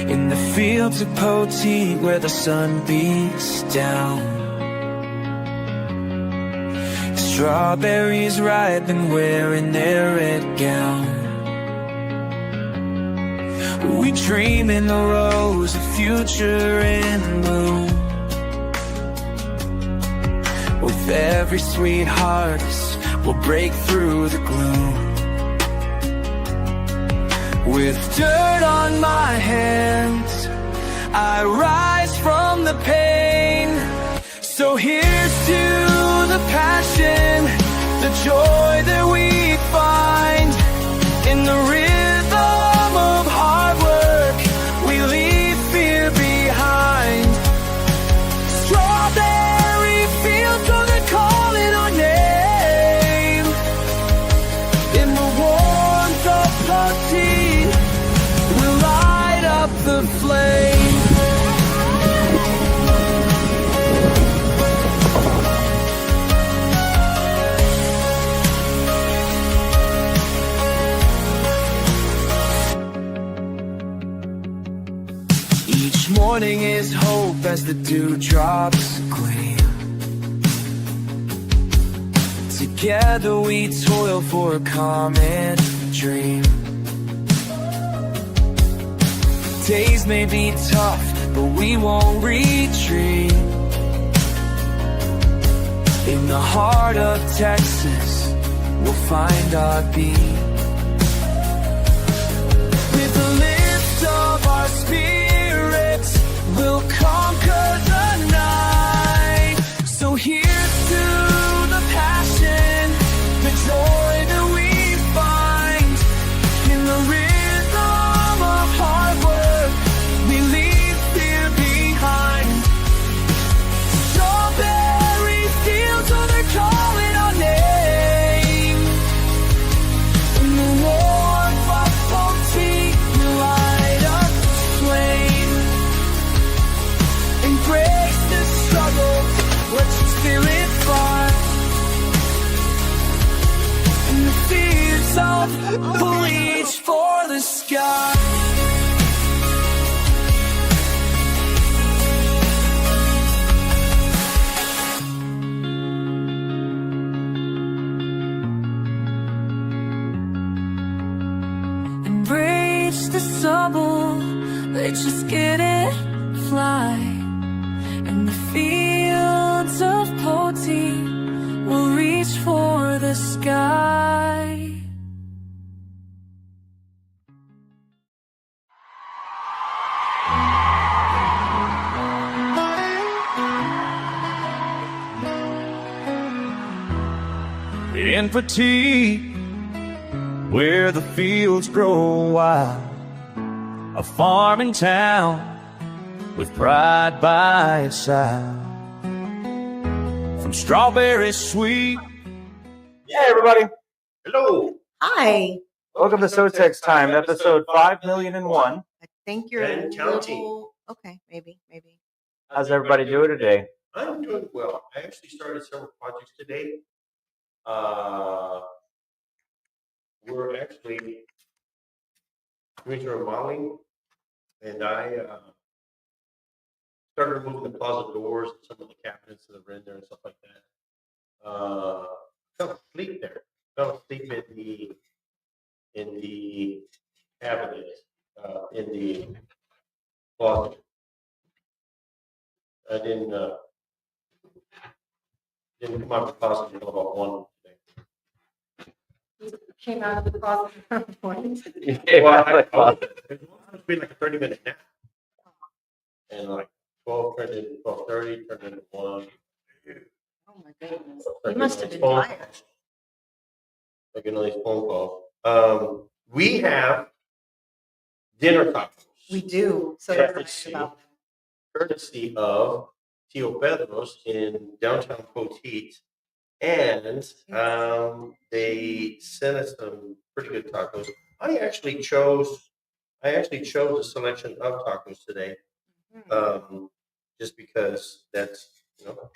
In the fields of Poteet where the sun beats down, strawberries ripe and wearing their red gown. We dream in the rose of future in bloom. With every sweet harvest, we'll break through the gloom. With dirt on my hands, I rise from the pain. So here's to the passion, the joy that we find. In the rhythm of hard work, we leave fear behind. Strawberry fields, oh, they're calling our name. In the warmth of Poteet, we'll light up the flame. Each morning is hope as the dewdrops gleam. Together we toil for a common dream. Days may be tough, but we won't retreat. In the heart of Texas, we'll find our beat. With the lift of our spirits, we'll conquer the night. So here's to the passion, the joy that we find. In the rhythm of hard work, we leave fear behind. Strawberry fields, oh, they're calling our name. In the warmth of Poteet, we light up the flame. Embrace the struggle, let your spirit fly. In the fields of reach for the sky. Embrace the stubble, let's just get it fly. In the fields of Poteet, we'll reach for the sky. In Poteet, where the fields grow wild, a farming town with pride by its side. From strawberry sweet. Hey, everybody. Hello. Hi. Welcome to SoTex Time, episode 5,000,001. I think you're And counting. Okay, maybe. How's everybody doing today? I'm doing well. I actually started several projects today. We're actually doing some remodeling, and I started removing the closet doors and some of the cabinets that are in there and stuff like that. Fell asleep there. Fell asleep in the cabinet in the closet. I didn't come out of the closet until about 1 today. Came out of the closet at some point. Hey, Well, I like closet. it was supposed to be like a 30-minute nap. And like 12 turned into 12:30, turned into 1. Oh my goodness. You must have been tired. Making all these phone calls. We have dinner tacos. We do. So Yeah, excited about them. Courtesy of Tio Pedro's in downtown Poteet. And they sent us some pretty good tacos. I actually chose a selection of tacos today, just because that's what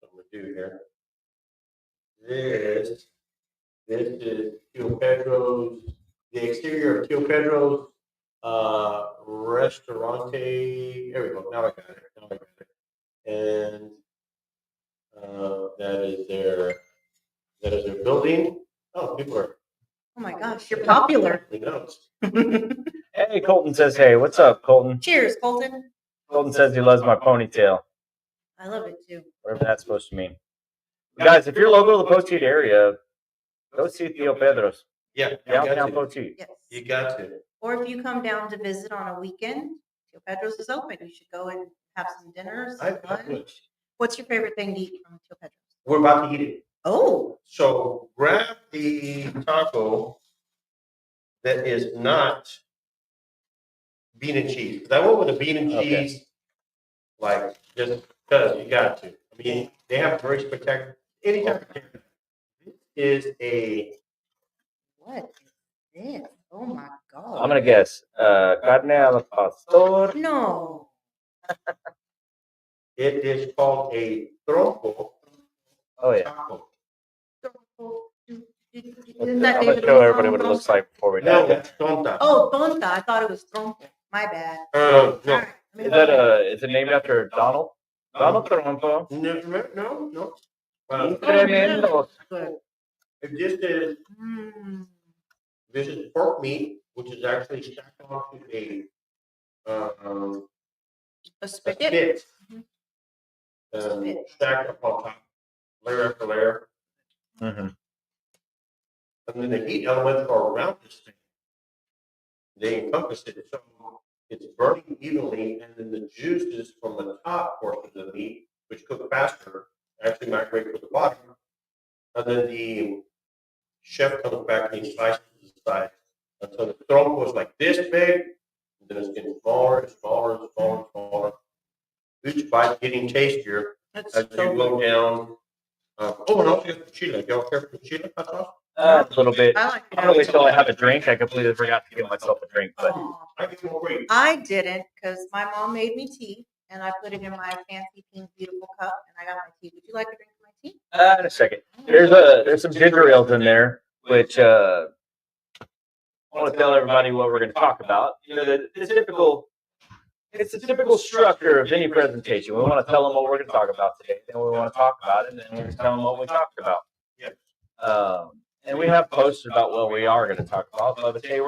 I'm gonna do here. this is Tio Pedro's, the exterior of Tio Pedro's restaurante. There we go. Now I got it. And that is their building. Oh, people are. Oh my gosh, you're popular. Who knows? Hey, Colton says, hey, what's up, Colton? Cheers, Colton. Colton says he loves my ponytail, I love it too. whatever that's supposed to mean. Guys, if you're local to the Poteet area, go see Tio Pedro's, Yeah, downtown Poteet. Yes. You got to. Or if you come down to visit on a weekend, Tio Pedro's is open. You should go and have some dinner, some I would. lunch. What's your favorite thing to eat from Tio Pedro's? We're about to eat it. Oh, So grab the taco that is not bean and cheese. 'Cause I went with a bean and Okay. cheese, like just because you got to. I mean, they have very spectacular. Any type of chicken. This is a what is this? Oh my God. I'm gonna guess. Carne al pastor. No. it is called a trompo Oh yeah. taco. Isn't I'm that gonna David show everybody Lee what it looks Ronaldo? like before we No, do that's tonta. Oh, tonta. I thought it was trompo. My bad. No. All right. Is that is it named after Donald? Donald Trumpo. No. Tremendo. Good. Mm. This is pork meat, which is actually stacked onto a A spigot. spit, Spit. stacked up on top, layer after layer, Mm-hmm. and then the heat elements are around this thing. They encompass it, so it's burning evenly, and then the juices from the top portion of the meat, which cook faster, actually migrate to the bottom, and then the chef comes back and he slices the side until the trompo is like this big, and then it's getting smaller and smaller and smaller and smaller. Each bite getting tastier That's as you so go good. down. And also you got the chile. Y'all care for the chile hot sauce? A little bit. I like I'm gonna wait till I have a drink. I completely forgot to give myself a drink, but Aw. I get more great. I didn't because my mom made me tea and I put it in my fancy pink beautiful cup and I got my tea. Would you like to drink my tea? in a second. There's some ginger ales in there, which I want to tell everybody what we're going to talk about. You know, it's the typical structure of any presentation. We want to tell them what we're going to talk about today, then we want to talk about it, and then we're going to tell them what we talked about. Yes. And we have posted about what we are going to talk about. But today,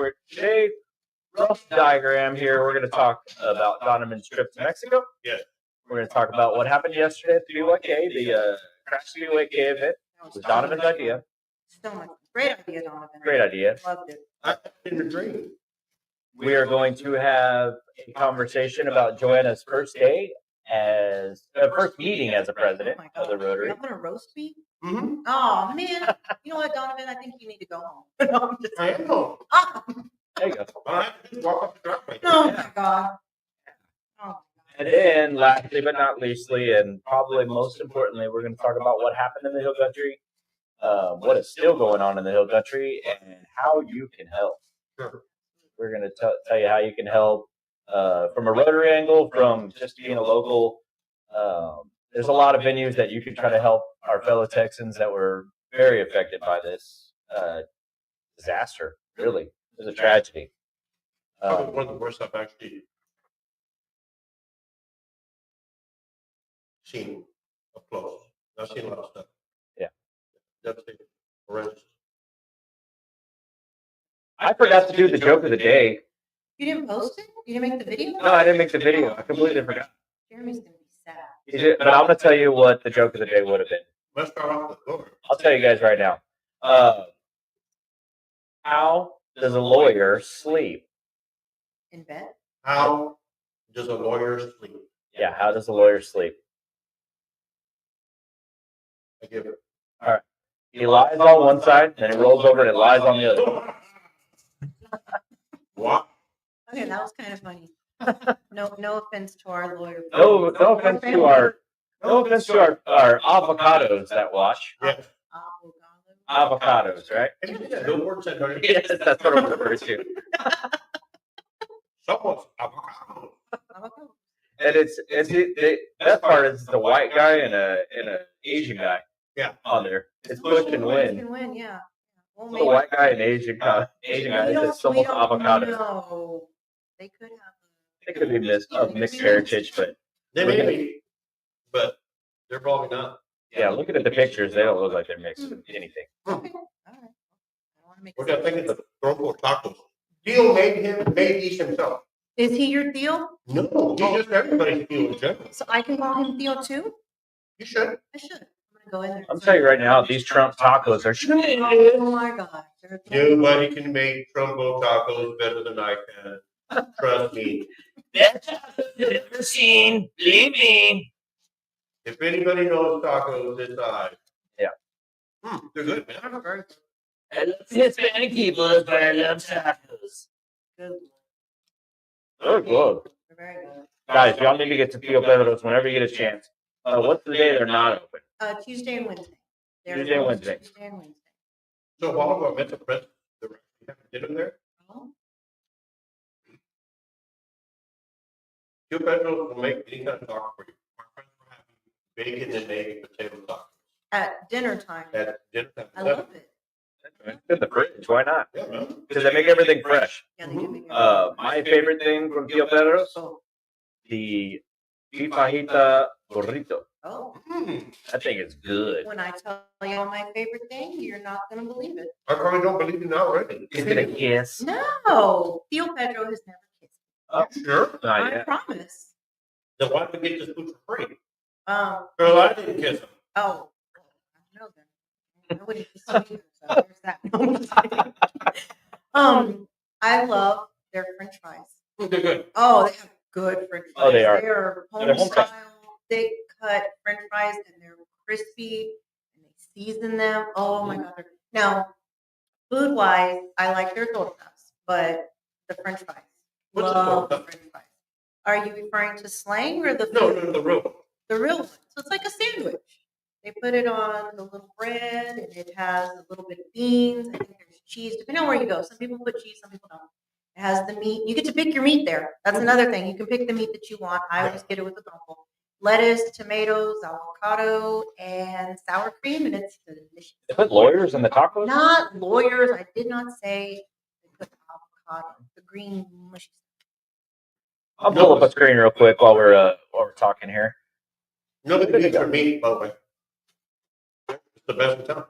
rough diagram here, we're going to talk about Donovan's trip to Mexico. Yes. We're going to talk about what happened yesterday at the BYK, the Crash BYK event. It was Donovan's idea. So much. Great idea, Donovan. Great idea. Loved it. I didn't dream. We are going to have a conversation about Joanna's first day first meeting as a president Oh my of the God. Rotary. You're not gonna roast me? Mm-hmm. Oh man. You know what, Donovan? I think you need to go home. No, I'm just- I know. Ah! There you go. All I have to do is walk up the driveway. Oh my God. Oh my God. And then, lastly but not leastly, and probably most importantly, we're going to talk about what happened in the Hill Country, what is still going on in the Hill Country, and how you can help. Sure. We're going to tell you how you can help from a Rotary angle, from just being a local. There's a lot of venues that you can try to help our fellow Texans that were very affected by this disaster. Really, it was a tragedy. Probably one of the worst I've actually seen up close. I've seen a lot of stuff. Yeah. Devastating. Horrendous. I forgot to do the joke of the day. You didn't post it? You didn't make the video? No, I didn't make the video. I completely forgot. Jeremy's gonna be sad. But I'm going to tell you what the joke of the day would have been. Let's start off with the door. I'll tell you guys right now. How does a lawyer sleep? In bed? How does a lawyer sleep? Yeah, how does a lawyer sleep? I give it. He lies on one side, then he rolls over and it lies on the other. What? Okay, that was kind of funny. No offense to our lawyer. No offense to our avocados that watch. Yeah. Avocados, right? Have you seen that billboard said, don't you? Yes, that's what I'm referring to. Someone's avocado. Avocado. And the best part is the white guy and a Asian guy. Yeah. On there. It's push and Push win. and win, yeah. Well, The white guy and Asian guy we says don't almost avocado. know. They could have. It could be mixed heritage, but They Look may at be, but they're probably not. yeah, looking at the pictures, they don't look like they're mixed with anything. Okay, all right. I don't want to make. We're gonna think of the Bronco tacos. Theo made these himself. Is he your Theo? No, he's just everybody's Theo in general. So I can call him Theo too? You should. I should. I'm gonna go in there. I'm telling you right now, these Trump tacos are. Oh my God. Nobody can make Trumbo tacos better than I can. Trust me. Best tacos you've ever seen. Believe me. If anybody knows tacos, it's I. Yeah. They're good, man. I love Hispanic people, but I love tacos. Good. They're good. They're very good. Guys, y'all need to get to Pio Pedro's whenever you get a chance. What's the day they're not open? Tuesday and Wednesday. They're Tuesday and closed Wednesday. Tuesday and Wednesday. So while I met the president, we have dinner there. Oh, Two Pedros will make any kind of taco for you. My friends were having bacon and egg potato tacos at dinner time. at dinner time. I love it. It's in the fridge. Why not? Yeah, man. Because they make everything fresh. Yeah, they do make it. My favorite thing from Pio Pedro's, Oh, the fajita burrito. oh. That thing is good. When I tell you my favorite thing, you're not gonna believe it. I probably don't believe you now already. Is it a kiss? No, Theo Pedro has never kissed Oh, Sure. not me. I yet. promise. Then why did we get this food for free? Um. Girl, I didn't kiss him. Oh. I know then. I wouldn't kiss you either, so there's that. No, I'm just kidding. I love their French fries. They're good. Oh, they have good French fries. Oh, they are. They're They're home home cut. style, thick cut French fries, and they're crispy. And they season them. Oh my God! Now, food wise, I like their tortas, but the French fries. What's a Love the torta? French fries. Are you referring to slang or the No, food? no, the real. The real one. So it's like a sandwich. They put it on the little bread, and it has a little bit of beans. I think there's cheese, depending on where you go. Some people put cheese, some people don't. It has the meat. You get to pick your meat there. That's another thing. You can pick the meat that you want. I always get it with the donko. Lettuce, tomatoes, avocado, and sour cream, and it's delicious. They put lawyers in the tacos? Not lawyers. I did not say they put avocado. The green mushy. I'll pull up a screen real quick while we're talking here. Nobody beats your meat, by the way. It's the best in town.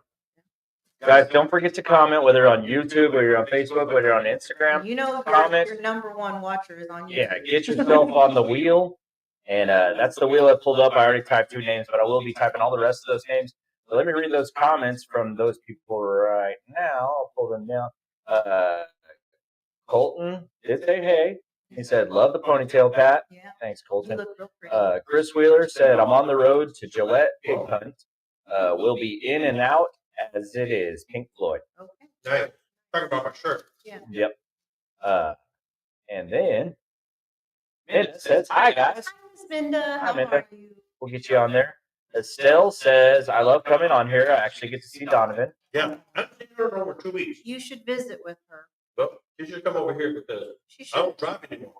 Guys, don't forget to comment whether on YouTube or you're on Facebook, whether you're on Instagram. You know, Comment. your number one watcher is on YouTube. Yeah, get yourself on the wheel. And that's the wheel I pulled up. I already typed 2 names, but I will be typing all the rest of those names. So let me read those comments from those people right now. I'll pull them down. Colton did say hey. He said, love the ponytail, Pat. Yeah. Thanks, You Colton. look real pretty. Chris Wheeler said, I'm on the road to Gillette Pig Hunt. We'll be in and out as it is. Pink Floyd. Okay. Nice. Talking about my shirt. Yep. And then Minda says, hi, guys. Hi, Miss Minda. How Minda. are you? We'll get you on there. Estelle says, I love coming on here. I actually get to see Donovan. Yeah. I haven't seen her in over 2 weeks. You should visit with her. But you should come over here because She I should. don't drive anymore.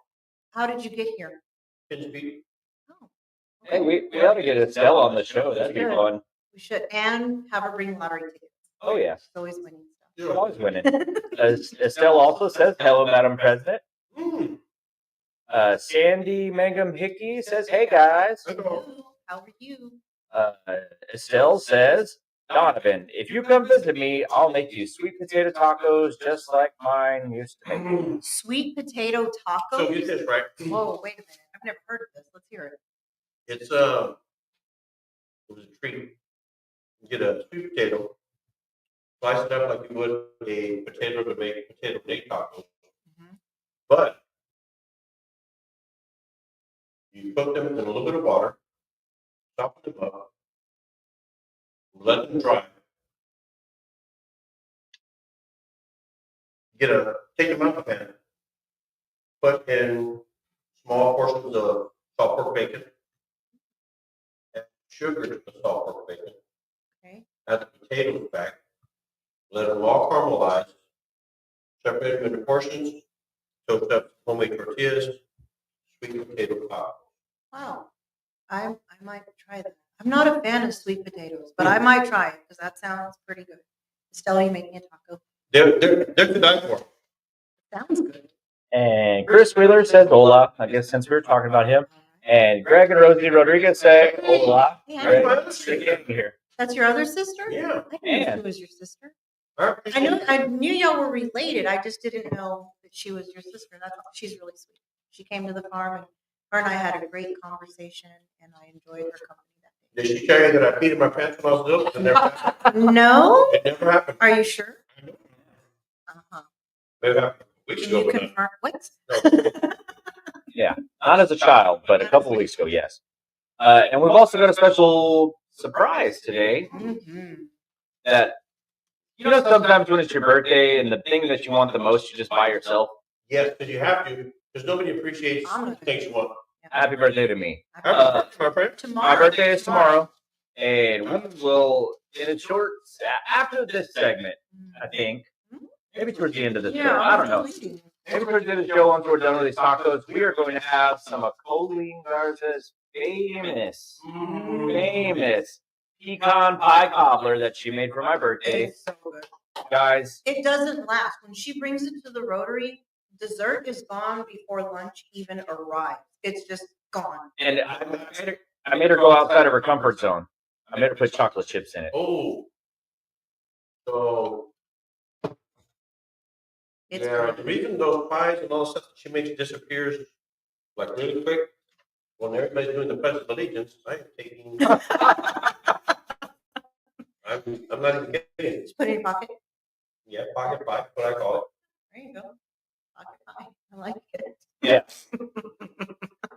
How did you get here? Can you be? Oh. Hey, we ought to get Estelle on the show. That'd be fun. We should, and have her bring lottery tickets. Oh, yeah. She's always winning She's always winning. Estelle also says, hello, Madam President. Mm. Sandy Mangum Hickey says, hey, guys. stuff. How are you? Estelle says, Donovan, if you come visit me, I'll make you sweet potato tacos just like mine used to make. Sweet potato tacos. So get this right. Whoa, wait a minute. I've never heard of this. Let's hear it. It's it was a treat. You get a sweet potato, slice it up like you would a potato to make potato bake tacos, Mhm. but you cook them in a little bit of water, soften them up, let them dry. Take them out of the pan, put in small portions of salt pork bacon, add sugar to the salt pork bacon, Okay. add the potatoes back, let them all caramelize, separate them into portions, toast up homemade tortillas, sweet potato pie. Wow. I might try that. I'm not a fan of sweet potatoes, but I might try it because that sounds pretty good. Estella, you make me a taco. They're good guys for it. Sounds good. And Chris Wheeler says hola. I guess since we were talking about him. And Greg and Rosie Rodriguez say hola. Hey, I Greg, know. stay in here. That's your other sister? Yeah. I didn't know Man. she was your sister. I I knew y'all were related. I just didn't know that she was your sister. That's all. She's really sweet. She came to the farm and her and I had a great conversation and I enjoyed her company that Did she tell you that I peed in my pants when I was little? It never happened. day. No? It never happened. Are you sure? Uh-huh. It happened weeks Can ago. you but confirm? What? no. Yeah, not as a child, but a couple of weeks ago, yes. And we've also got a special surprise today Mhm. that, you know, sometimes when it's your birthday and the thing that you want the most, you just buy yourself. Yes, because you have to, because nobody appreciates the things you want. Happy birthday to me. Happy birthday, my friend. Tomorrow. My birthday is tomorrow, and we will, in a short, after this segment, I think, maybe towards the end of the show, I don't know. Maybe towards the end of the show, once we're done with these tacos, we are going to have some of Colleen Garza's famous pecan pie cobbler that she made for my birthday. It's so good. Guys, It doesn't last. When she brings it to the Rotary, dessert is gone before lunch even arrives. It's just gone. and I made her go outside of her comfort zone. I made her put chocolate chips in it. Oh. So, It's yeah, good. the reason those pies and all the stuff that she makes disappears like really quick, when everybody's doing the Pledge of Allegiance, I am taking, I'm not even getting it. Just put it in your pocket. Yeah, pocket pie, what I call it. There you go. Pocket pie. I like it. Yeah.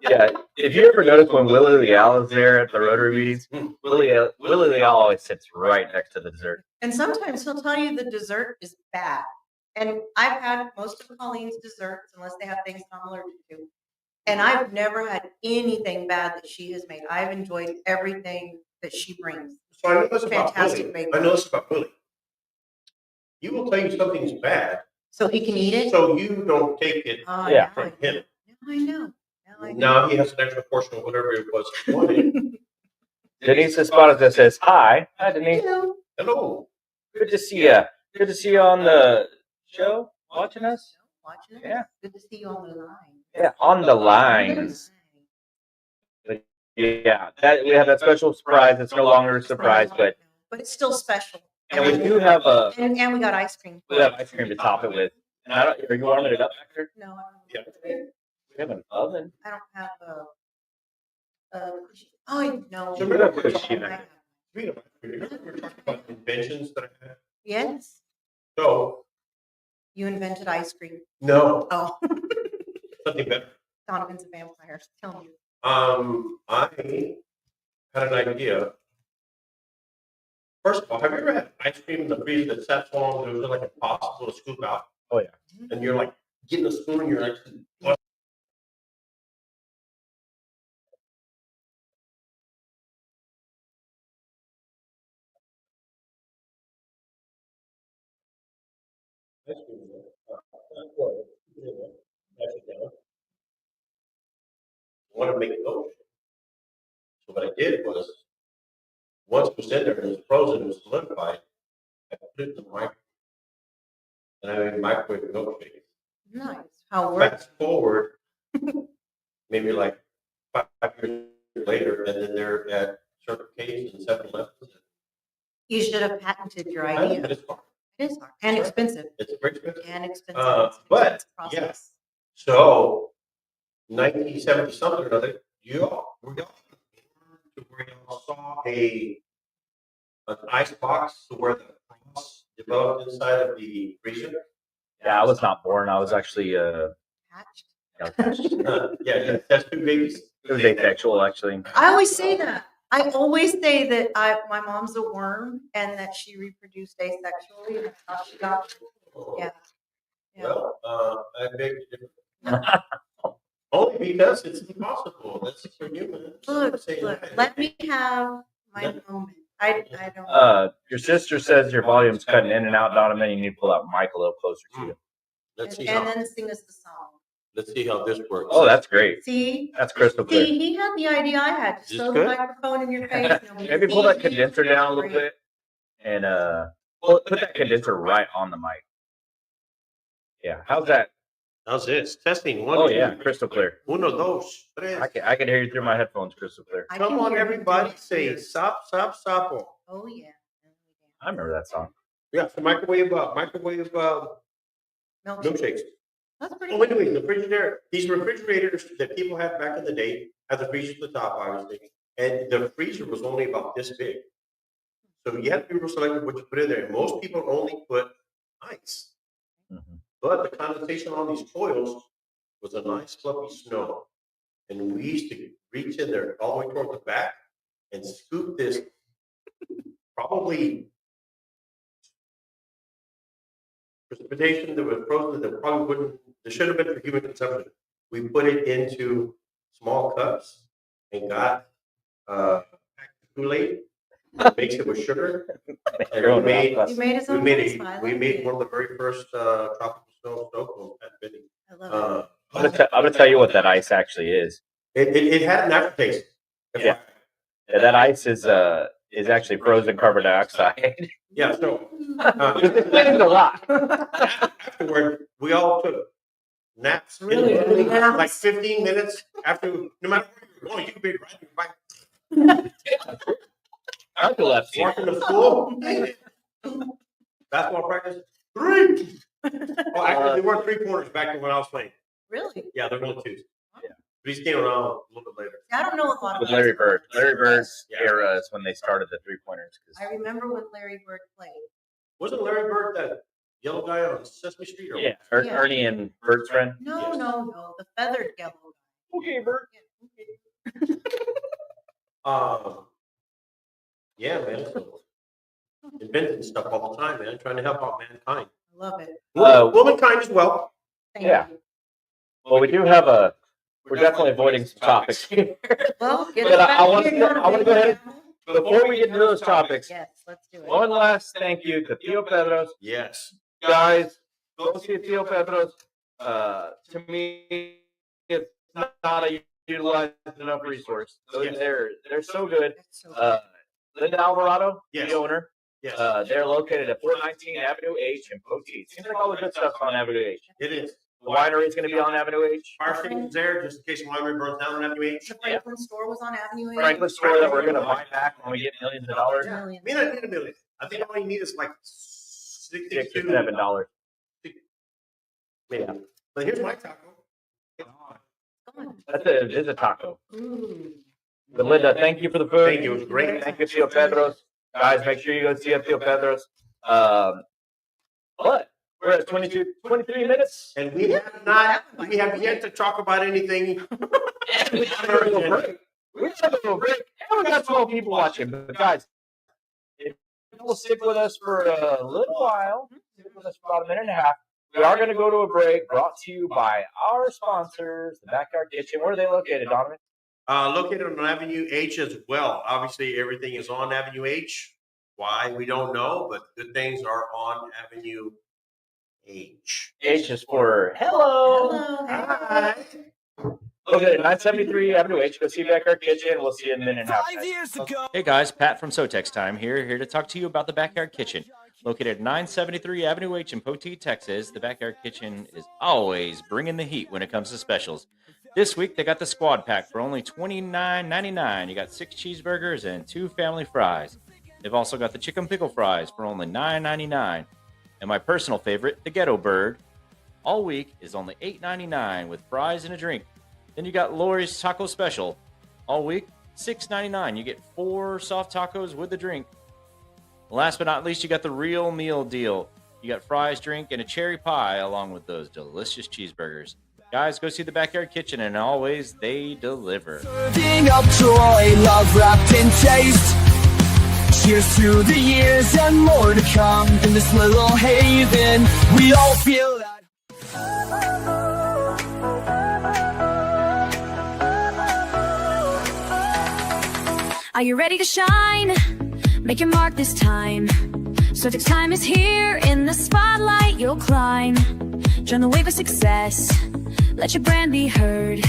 Yeah. If you ever notice when Willie Leal is there at the Rotary meetings, Willie Leal always sits right next to the dessert. And sometimes he'll tell you the dessert is bad. And I've had most of Colleen's desserts, unless they have things I'm allergic to. And I've never had anything bad that she has made. I've enjoyed everything that she brings. So I know this about Fantastic Willie. baker. I know this about Willie. You will tell you something's bad, So he can eat it? so you don't take it Oh, Yeah. from him. Now I know. Now I know. Now he has an extra portion of whatever it was he wanted. Denise Espada says, hi. Hi, Denise. Hello. Hello. Good to see you. Good to see you on the show, watching us. Watching it? Yeah. Good to see you on the line. Yeah, on the lines. Yeah, we have that special surprise. It's no longer a surprise, but it's still special. and we do have And we got ice cream. we have ice cream to top it with. And I don't. Are you warming it up back there? No, I Yeah. don't. We have an oven. I don't have oh no. So We don't put shit I in. have- Remember we were talking about inventions that I had? Yes, So, you invented ice cream. no, Oh, something better. Donovan's a vampire. Tell me. I had an idea. First of all, have you ever had ice cream in the freezer that sat so long that it was like impossible to scoop out? Oh, yeah. And you're like getting a spoon and you're like, what? Ice cream in there. Pass it down. I want to make it milkshake. So what I did was, once it was in there and it was frozen, it was solidified, I put it in the microwave. And I made microwave milkshake. Nice. How it works? Fast forward, maybe like 5 years later, and then they're at Circle K's and 7-Elevens. You should have patented your I know, idea. but it's hard. It is hard and expensive. It's very expensive. And expensive. It's an But, expensive process. So, 1970 something or other, we all to where y'all saw an ice box to where the frost developed inside of the freezer. Yeah, I was not born. I was actually Hatched. Yeah, that's 2 babies. it was asexual actually. I always say that. I always say that my mom's a worm and that she reproduced asexually. And that's how she got. Yeah. Yeah. Well, I beg to differ. Only because it's impossible. That's for humans. Look, Say look. that. Let me have my moment. I don't. Your sister says your volume's cutting in and out, Donovan. You need to pull that mic a little closer to you. Let's see And how. then sing us the song. Let's see how this works. Oh, that's great. See? That's crystal clear. See, he had the idea I had. Just Is throw this the good? microphone in your face. Nobody Maybe pull that sees you. condenser down a little Great. bit and put that condenser right on the mic. Yeah, how's that? How's this? Testing. One, Oh two, yeah, crystal clear. Uno, dos, tres. I can hear you through my headphones, crystal clear. I Come can on, hear you everybody, through say your ears. sop, sop, sapo. Oh, yeah. I remember that song. Yeah, so microwave Milkshake. milkshakes. That's pretty Oh, anyway, the refrigerator. These refrigerators that people had back in the day had the freezer at the top, obviously, and the freezer was only about this big. So you have to be real selective what you put in there. Most people only put ice, Mhm. but the condensation on these coils was a nice fluffy snow, and we used to reach in there all the way toward the back and scoop this probably precipitation that was frozen that probably wouldn't, that should have been for human consumption. We put it into small cups and got Kool-Aid, mixed it with sugar. And Your own we made, rap. You made us we on made, I we like made it. one of the very first tropical snow cones at Biddy. I love I'm gonna tell you what that ice actually is. It had an aftertaste. Yeah. Yeah, that ice is actually frozen carbon dioxide. Yeah, so It explains a lot. afterward, we all took naps. Really? Naps? Like 15 minutes after, no matter where you're going, you could be riding your bike, Narcolepsy. walking to school. Basketball practice, 3. Oh, actually, there weren't 3-pointers back when I was playing. Really? Yeah, there were only 2s. Yeah. These came around a little bit later. I don't know a lot With about Larry Bird. Larry Bird's Yeah. era is when they started the 3-pointers. I remember when Larry Bird played. Wasn't Larry Bird that yellow guy on Sesame Street? Or Yeah, Yeah. Ernie and Bert's friend. No, Yes. no. The feathered yellow. Okay, Bert. Yeah, man. So inventing stuff all the time, man. Trying to help out mankind. I love it. Womankind as well. Thank Yeah. you. Well, we do have we're definitely avoiding some topics here. Well, get But us I back wanna here. go- I wanna go ahead- Before we get into those topics, Yes, let's do it. one last thank you to Theo Pedros. Yes. Guys, go see Theo Pedros. To me, it's not a utilized enough resource. Yes. They're so good. That's so good. Linda Alvarado, Yes. the owner. Yes. They're located at 419 Avenue H in Poteet. Seems like all the good stuff's on Avenue H. It is. The winery is going to be on Avenue H. Fire station's there just in case the winery burns down on Avenue H. The Franklin store was on Avenue 8. Franklin store that we're going to buy back when we get millions of dollars. Million. We don't need a million. I think all you need is like $6 or $62. $7. Maybe. But here's my taco. Come on. It is a taco. Ooh. But Linda, thank you for the food. Thank you. It was great. Thank you, Theo Pedros. Guys, make sure you go see Theo Pedros. But we're at 23 minutes. And we have yet to talk about anything. We have a little break. We have a little break. And we got 12 people watching. But guys, if you'll stick with us for a little while, stick with us for about a minute and a half, we are going to go to a break brought to you by our sponsors, the Backyard Kitchen. Where are they located, Donovan? Located on Avenue H as well. Obviously, everything is on Avenue H. Why, we don't know, but good things are on Avenue H. H is for hello. Hello. Hi. Okay, 973 Avenue H. Go see Backyard Kitchen. We'll see you in a minute and a half. 5 years ago. Hey guys, Pat from SoTex Time here to talk to you about the Backyard Kitchen. Located at 973 Avenue H in Poteet, Texas, the Backyard Kitchen is always bringing the heat when it comes to specials. This week, they got the squad pack for only $29.99. You got 6 cheeseburgers and 2 family fries. They've also got the chicken pickle fries for only $9.99. And my personal favorite, the Ghetto Bird, all week is only $8.99 with fries and a drink. Then you got Lori's Taco Special, all week, $6.99. You get 4 soft tacos with a drink. Last but not least, you got the real meal deal. You got fries, drink, and a cherry pie along with those delicious cheeseburgers. Guys, go see the Backyard Kitchen, and always they deliver. Serving up joy, love wrapped in taste. Cheers to the years and more to come. In this little haven, we all feel that. Are you ready to shine? Make your mark this time. SoTex Time is here. In the spotlight you'll climb. Join the wave of success. let your brand be heard.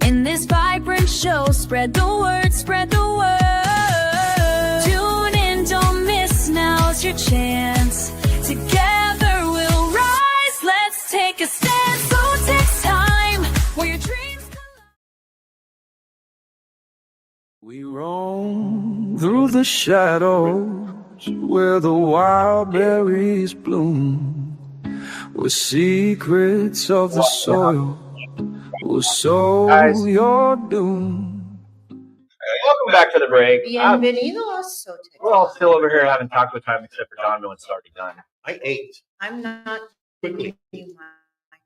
In this vibrant show, spread the word, spread the word. Tune in, don't miss, now's your chance. Together we'll rise, let's take a stand. SoTex Time, where your dreams collide. We roam through the shadows where the wild berries bloom, with secrets of the soil will sow Guys. your doom. Welcome back to the break. Bienvenidos, SoTex. We're all still over here having taco time, except for Donovan, it's already done. I ate I'm not quickly. giving you mine.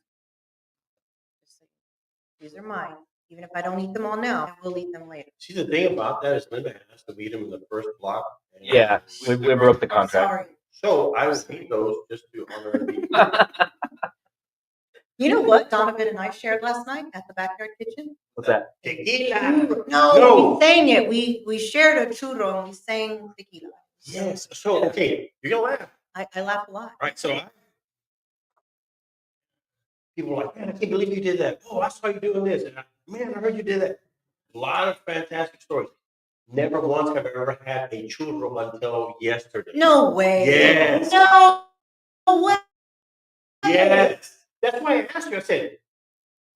These are mine. Even if I don't eat them all now, I will eat them later. See, the thing about that is Linda has to eat them in the first block. and- Yeah, we broke the contract. Sorry. So I would eat those just to honor the. You know what Donovan and I shared last night at the backyard kitchen? What's that? Tequila. No, No. we sang it. We shared a churro and we sang tequila. Yes. So, okay, you're going to laugh. I laugh a lot. Right. So people are like, man, I can't believe you did that. Oh, I saw you doing this. And man, I heard you did that. A lot of fantastic stories. Never once have I ever had a churro until yesterday. No way. Yes. No way. Yes. That's why I asked you. I said,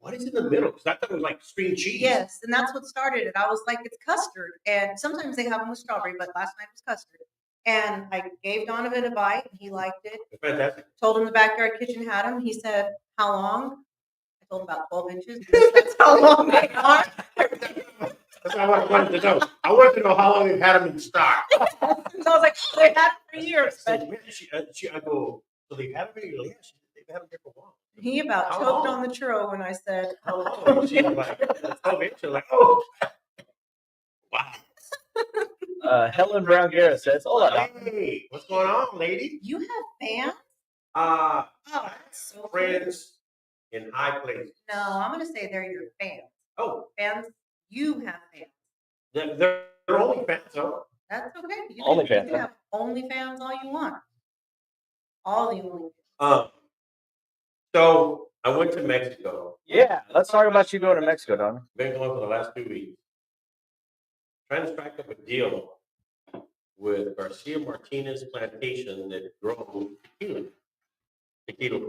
what is in the middle? Because I thought it was like string cheese. Yes, and that's what started it. I was like, it's custard. And sometimes they have them with strawberry, but last night was custard. And I gave Donovan a bite, and he liked it. It's fantastic. Told him the backyard kitchen had them. He said, how long? I told him about 12 inches. That's how long they are. That's what I wanted to know. I wanted to know how long they've had them in stock. So I was like, oh, they've had them for years. I said, But man, I go, so they've had them for years? Yeah, they've had them here for a while. he about How choked long? on the churro when I said, How long? She was like, 12 inches. Like, oh. Wow. Helen Brown Guerra says, "Hola, Doc." Hey, what's going on, lady? you have fans? Oh, Oh, that's so cool. friends in high places. No, I'm going to say they're your fans. Oh, Fans, you have fans. they're only fans, though. That's okay. You OnlyFans, can huh? have OnlyFans all you want. All the OnlyFans. So I went to Mexico. Yeah, let's talk about you going to Mexico, Don. Been going for the last 2 weeks. Trying to strike up a deal with Garcia Martinez Plantation that grows tequila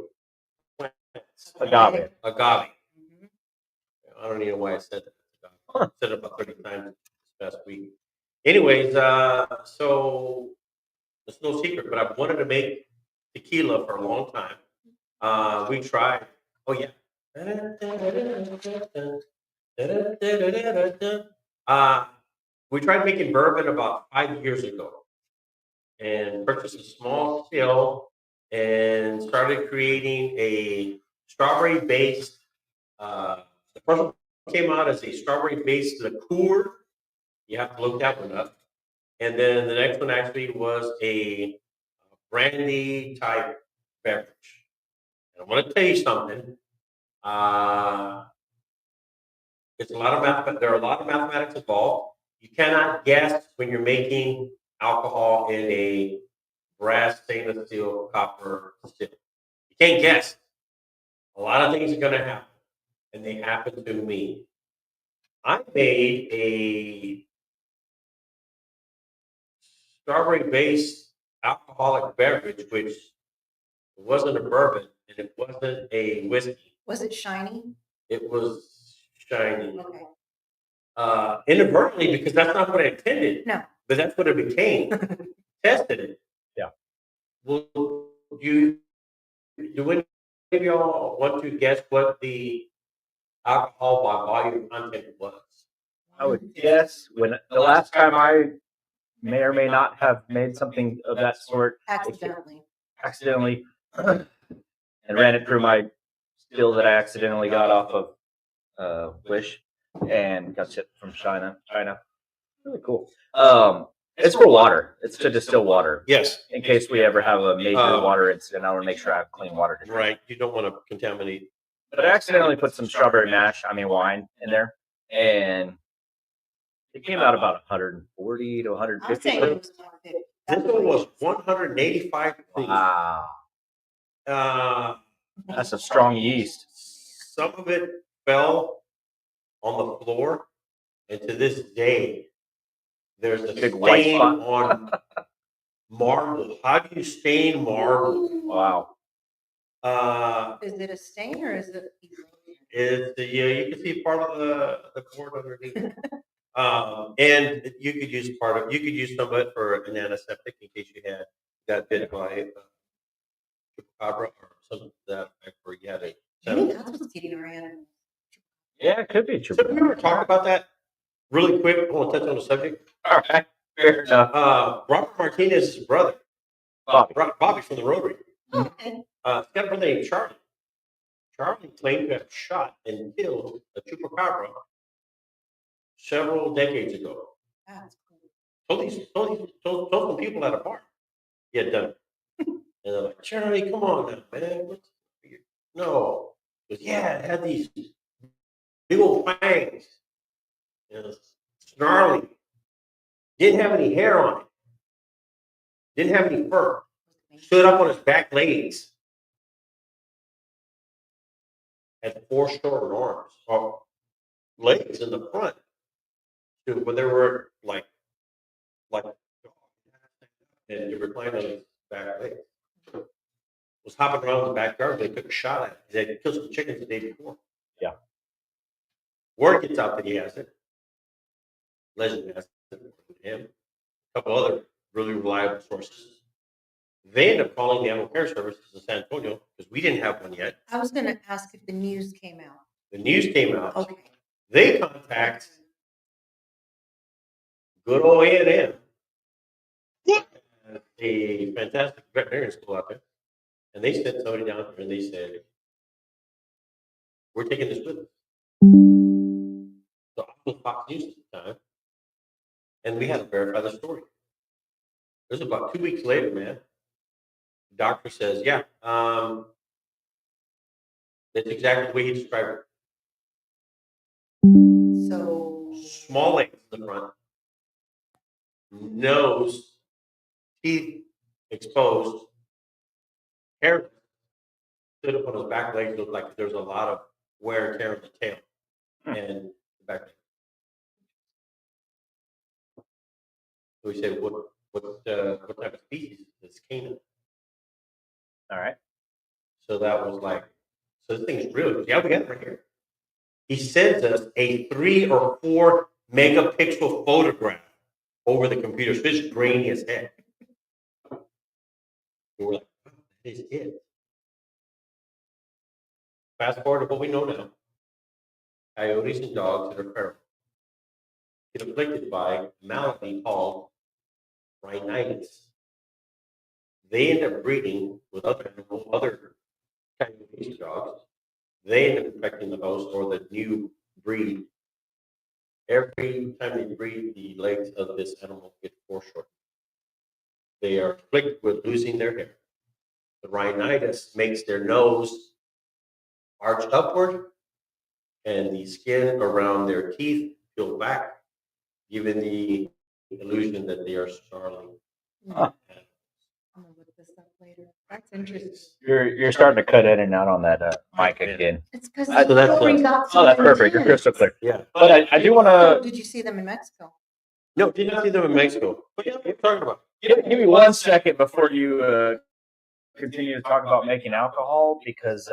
plants. Agave. Agave. Mhm. I don't even know why I said that. I said it about 30 times this past week. Anyways, so it's no secret, but I've wanted to make tequila for a long time. We tried. Oh yeah. We tried making bourbon about 5 years ago, and purchased a small still and started creating a strawberry-based. The first one came out as a strawberry-based liqueur. You have to look that one up. And then the next one actually was a brandy type beverage. And I want to tell you something. It's a lot of math. There are a lot of mathematics involved. You cannot guess when you're making alcohol in a brass, stainless steel, copper still. You can't guess. A lot of things are going to happen, and they happen to me. I made a strawberry-based alcoholic beverage, which wasn't a bourbon and it wasn't a whiskey. Was it shiny? It was shiny. Okay. Inadvertently, because that's not what I intended. No. But that's what it became. Tested it. Yeah. Well, do any of y'all want to guess what the alcohol by volume content was? I would guess when the last time I may or may not have made something of that sort Accidentally. accidentally and ran it through my still that I accidentally got off of Wish and got shipped from China. Really cool. It's for water. It's to distill water. Yes. In case we ever have a major water incident, I want to make sure I have clean water to drink. Right. You don't want to contaminate. But I accidentally put some strawberry wine in there, and it came out about 140 to I'm 150 saying it proof. was 150. This one was 185 proof. Wow, Uh, that's a strong yeast. some of it fell on the floor, and to this day, there's a Big white stain spot. on marble. How do you stain marble? Wow. Is it a stain or is it? Yeah, you can see part of the board underneath. And you could use some of it for an antiseptic in case you got bit by chupacabra or something to that effect, where you had a. Maybe that's what's eating our animals. Yeah, it could be true. So we ever talk about that really quick? I want to touch on the subject. All right. Fair enough. Robert Martinez's brother, Bobby from the Rotary. Okay. He's got a brother named Charlie. Charlie claimed to have shot and killed a chupacabra several decades ago. That's cool. Told some people at a bar he had done it. And they're like, Charlie, come on now, man. No. He goes, yeah, it had these big old fangs. You know, snarly. Didn't have any hair on it. Didn't have any fur. Stood up on his back legs. Had 4 shorter arms. Or legs in the front. Where they were like, and you reclined on his back legs. Was hopping around in the backyard. They took a shot at it. They had killed some chickens the day before. Yeah. Word gets out that he has it. Legend has it. Him. A couple other really reliable sources. They end up calling the Animal Care Services in San Antonio because we didn't have one yet. I was going to ask if the news came out. The news came out. Okay. They contact good old A&M. A fantastic veterinarian school out there. And they sent somebody down here and they said, we're taking this with us. So I was Fox News at the time. And we had to verify the story. It was about 2 weeks later, man. The doctor says, yeah, that's exactly the way he described it. So Small legs in the front, nose, teeth exposed, hair stood up on his back legs, looked like there's a lot of wear and tear in the tail and the back leg. So we said, what type of species is this canine? All right. So that was like, so this thing is real. Yeah, we got it right here. He sends us a 3 or 4 megapixel photograph over the computer. It's just grainy as heck. And we're like, oh, that is it. Fast forward to what we know now. Coyotes and dogs that are feral get afflicted by a malady called rhinitis. They end up breeding with other coyotes and dogs. They end up infecting the host or the new breed. Every time they breed, the legs of this animal get foreshortened. They are afflicted with losing their hair. The rhinitis makes their nose arch upward, and the skin around their teeth peel back, giving the illusion that they are snarling. Huh. I'm gonna look this up later. That's interesting. You're starting to cut in and out on that mic again. It's because So that's that's perfect. You're crystal clear. Yeah. But I do want to Did you see them in Mexico? No, did not see them in Mexico. But yeah, what are you talking about? give me 1 second before you continue to talk about making alcohol, because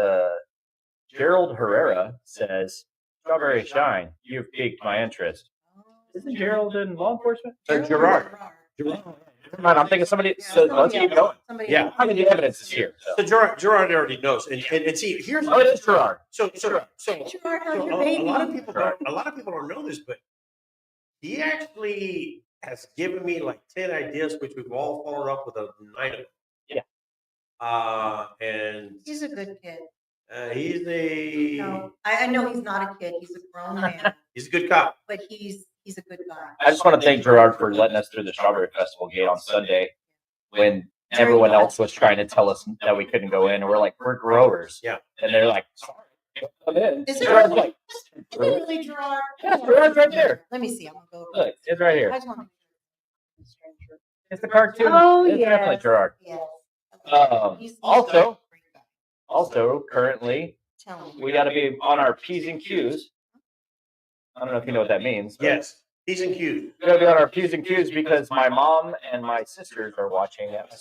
Gerald Herrera says, "Strawberry Shine, you've piqued my interest." Isn't Gerald in law enforcement? Gerard. Never mind, I'm thinking somebody. So let's keep going. Yeah. I mean, the evidence is here. So Gerard already knows, and see, here's Oh, it is Gerard. So Gerard, how's your a baby? lot of people don't know this, but he actually has given me like 10 ideas, which we've all followed up with a 9 of them. Yeah. And He's a good kid. he's a No, I know he's not a kid. He's a grown man, he's a good cop. but he's a good guy. I just want to thank Gerard for letting us through the Strawberry Festival gate on Sunday when everyone else was trying to tell us that we couldn't go in. And we're like, we're growers. Yeah. And they're like, sorry, come in. Is it Gerard's really? like, Is it really Gerard? yeah, Gerard's right there. Let me see. I'm gonna go over. Look, it's right I here. just want to. It's the cartoon. Oh, It's definitely yes. Gerard. Yes. Um, He's also- a great guy. Also, currently Tell me. we got to be on our P's and Q's. I don't know if you know what that means. But Yes, P's and Q's. we got to be on our P's and Q's because my mom and my sisters are watching that.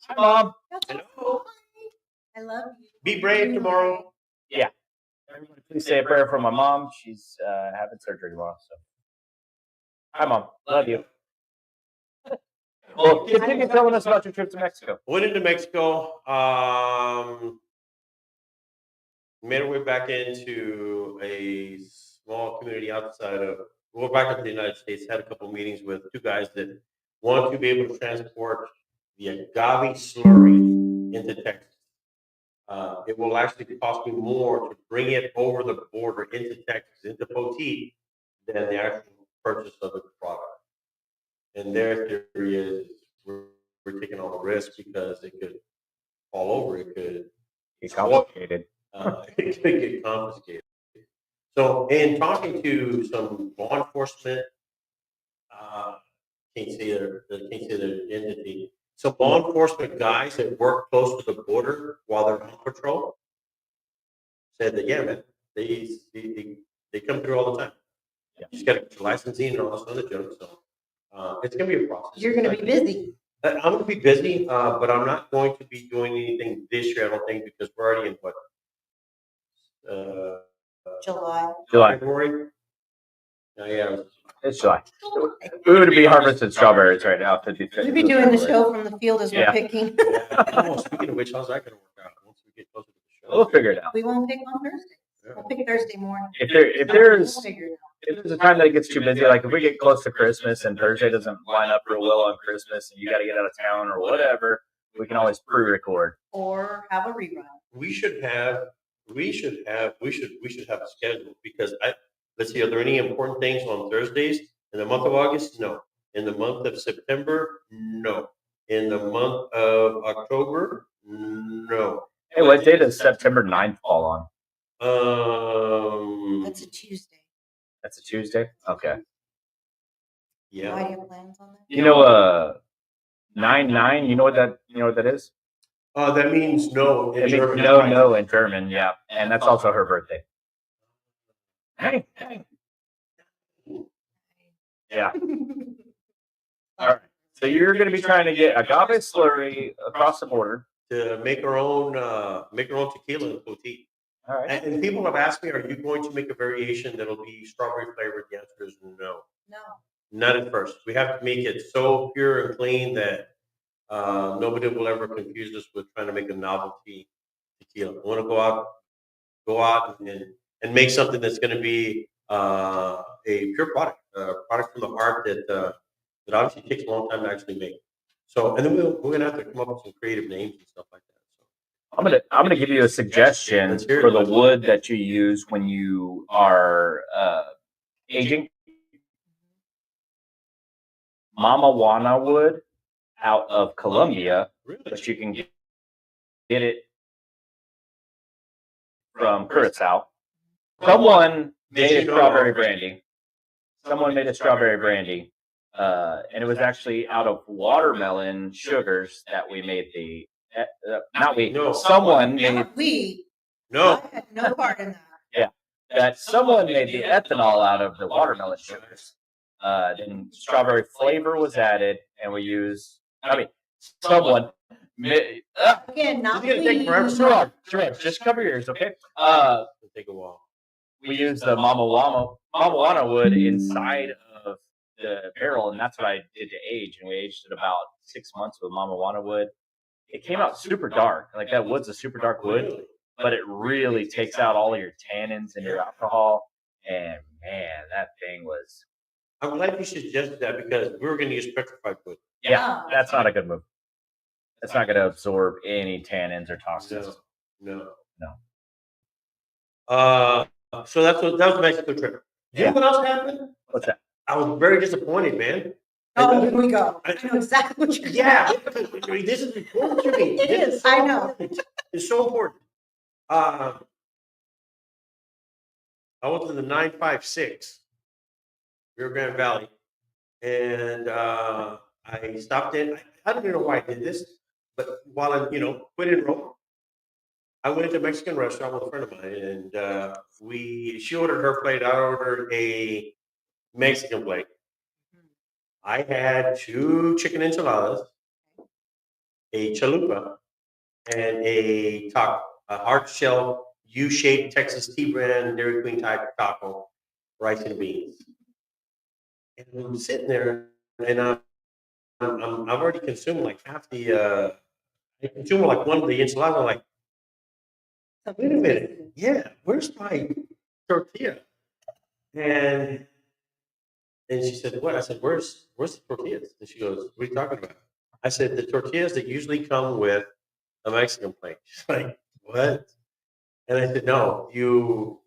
Hi, Mom. Hello. I love you. Be brave tomorrow. Everybody, please say a prayer for my mom. She's having surgery tomorrow. So, hi, Mom. Love you. Well, continue telling us about your trip to Mexico. Went into Mexico. Made our way back into a small community outside of. Well, back into the United States. Had a couple meetings with two guys that want to be able to transport the agave slurry into Texas. It will actually cost me more to bring it over the border into Texas, into Poteet, than the actual purchase of the product. And their theory is we're taking all the risk because it could fall over, it could It's complicated. it could get confiscated. So, in talking to some law enforcement, can't say their entity. Some law enforcement guys that work close to the border while they're on patrol said that, yeah, man, they come through all the time. Yeah. You just got to get your licensing and all this other junk. So it's going to be a process. You're going to be busy. I'm going to be busy, but I'm not going to be doing anything this year, I don't think, because we're already in what? July. February? Yeah. It's July. We would be harvesting strawberries right now. We'll be doing the show from the field as we're Yeah. picking. Oh, speaking of which, how's that going to work out once we get closer to the show? We'll figure it out. We won't pick on Thursday. We'll pick Thursday morning. If We'll there's figure it out. if there's a time that it gets too busy, like if we get close to Christmas and Thursday doesn't line up real well on Christmas and you got to get out of town or whatever, we can always pre-record. Or have a rerun. We should have a schedule because let's see, are there any important things on Thursdays in the month of August? No. In the month of September? No. In the month of October? No. Hey, what day does September 9th fall on? That's a Tuesday. That's a Tuesday? Okay. Yeah. Why do you have plans on that? You know 9/9, you know what that is? That means no. in It means German. no in German, yeah. And that's also her birthday. Hey. Yeah. All right. So you're going to be trying to get agave slurry across the border. To make our own tequila and Poteet. All right. And people have asked me, are you going to make a variation that'll be strawberry flavored? The answer is no. No. Not at first. We have to make it so pure and clean that nobody will ever confuse us with trying to make a novelty tequila. I want to go out and make something that's going to be a pure product, a product from the heart that obviously takes a long time to actually make. So, and then we're going to have to come up with some creative names and stuff like that. So, I'm gonna give you a suggestion Let's hear it. for the wood that you use when you are aging. Mama Juana wood out of Colombia, really, but you can get it from Curacao. Someone made a strawberry brandy. Someone made a strawberry brandy, and it was actually out of watermelon sugars that we made the. Not we. No. Someone made We. no. I had no part in that. that. Someone made the ethanol out of the watermelon sugars. Then strawberry flavor was added, and we use. I mean, someone. Again, not This is gonna take we. forever. Sure. Just cover your ears, okay? It'll take a while. We use the Mama Juana wood inside of the barrel, and that's what I did to age. And we aged it about 6 months with Mama Juana wood. It came out super dark. Like that wood's a super dark wood, Really? but it really takes out all of your tannins and your alcohol. And man, that thing was I'm glad you suggested that because we were going to use petrified wood. yeah. That's not a good move. That's not going to absorb any tannins or toxins. No. No. So that was the Mexico trip. You know what else happened? What's that? I was very disappointed, man. Oh, here we go. I know exactly what you're Yeah, this is important to me. It This is, so I know. important. It's so important. I was in the 956, Rio Grande Valley, and I stopped in. I don't even know why I did this, but while I'm, quit in Rome, I went to a Mexican restaurant with a friend of mine, and she ordered her plate. I ordered a Mexican plate. I had 2 chicken enchiladas, a chalupa, and a taco, a hard shell U-shaped Texas Tea brand Dairy Queen type taco, rice and beans. And I'm sitting there, and I've already consumed like half the. I consumed like one of the enchiladas. I'm like, wait a minute, yeah, where's my tortilla? And she said, what? I said, where's the tortillas? And she goes, what are you talking about? I said, the tortillas that usually come with a Mexican plate. She's like, what? And I said, no, you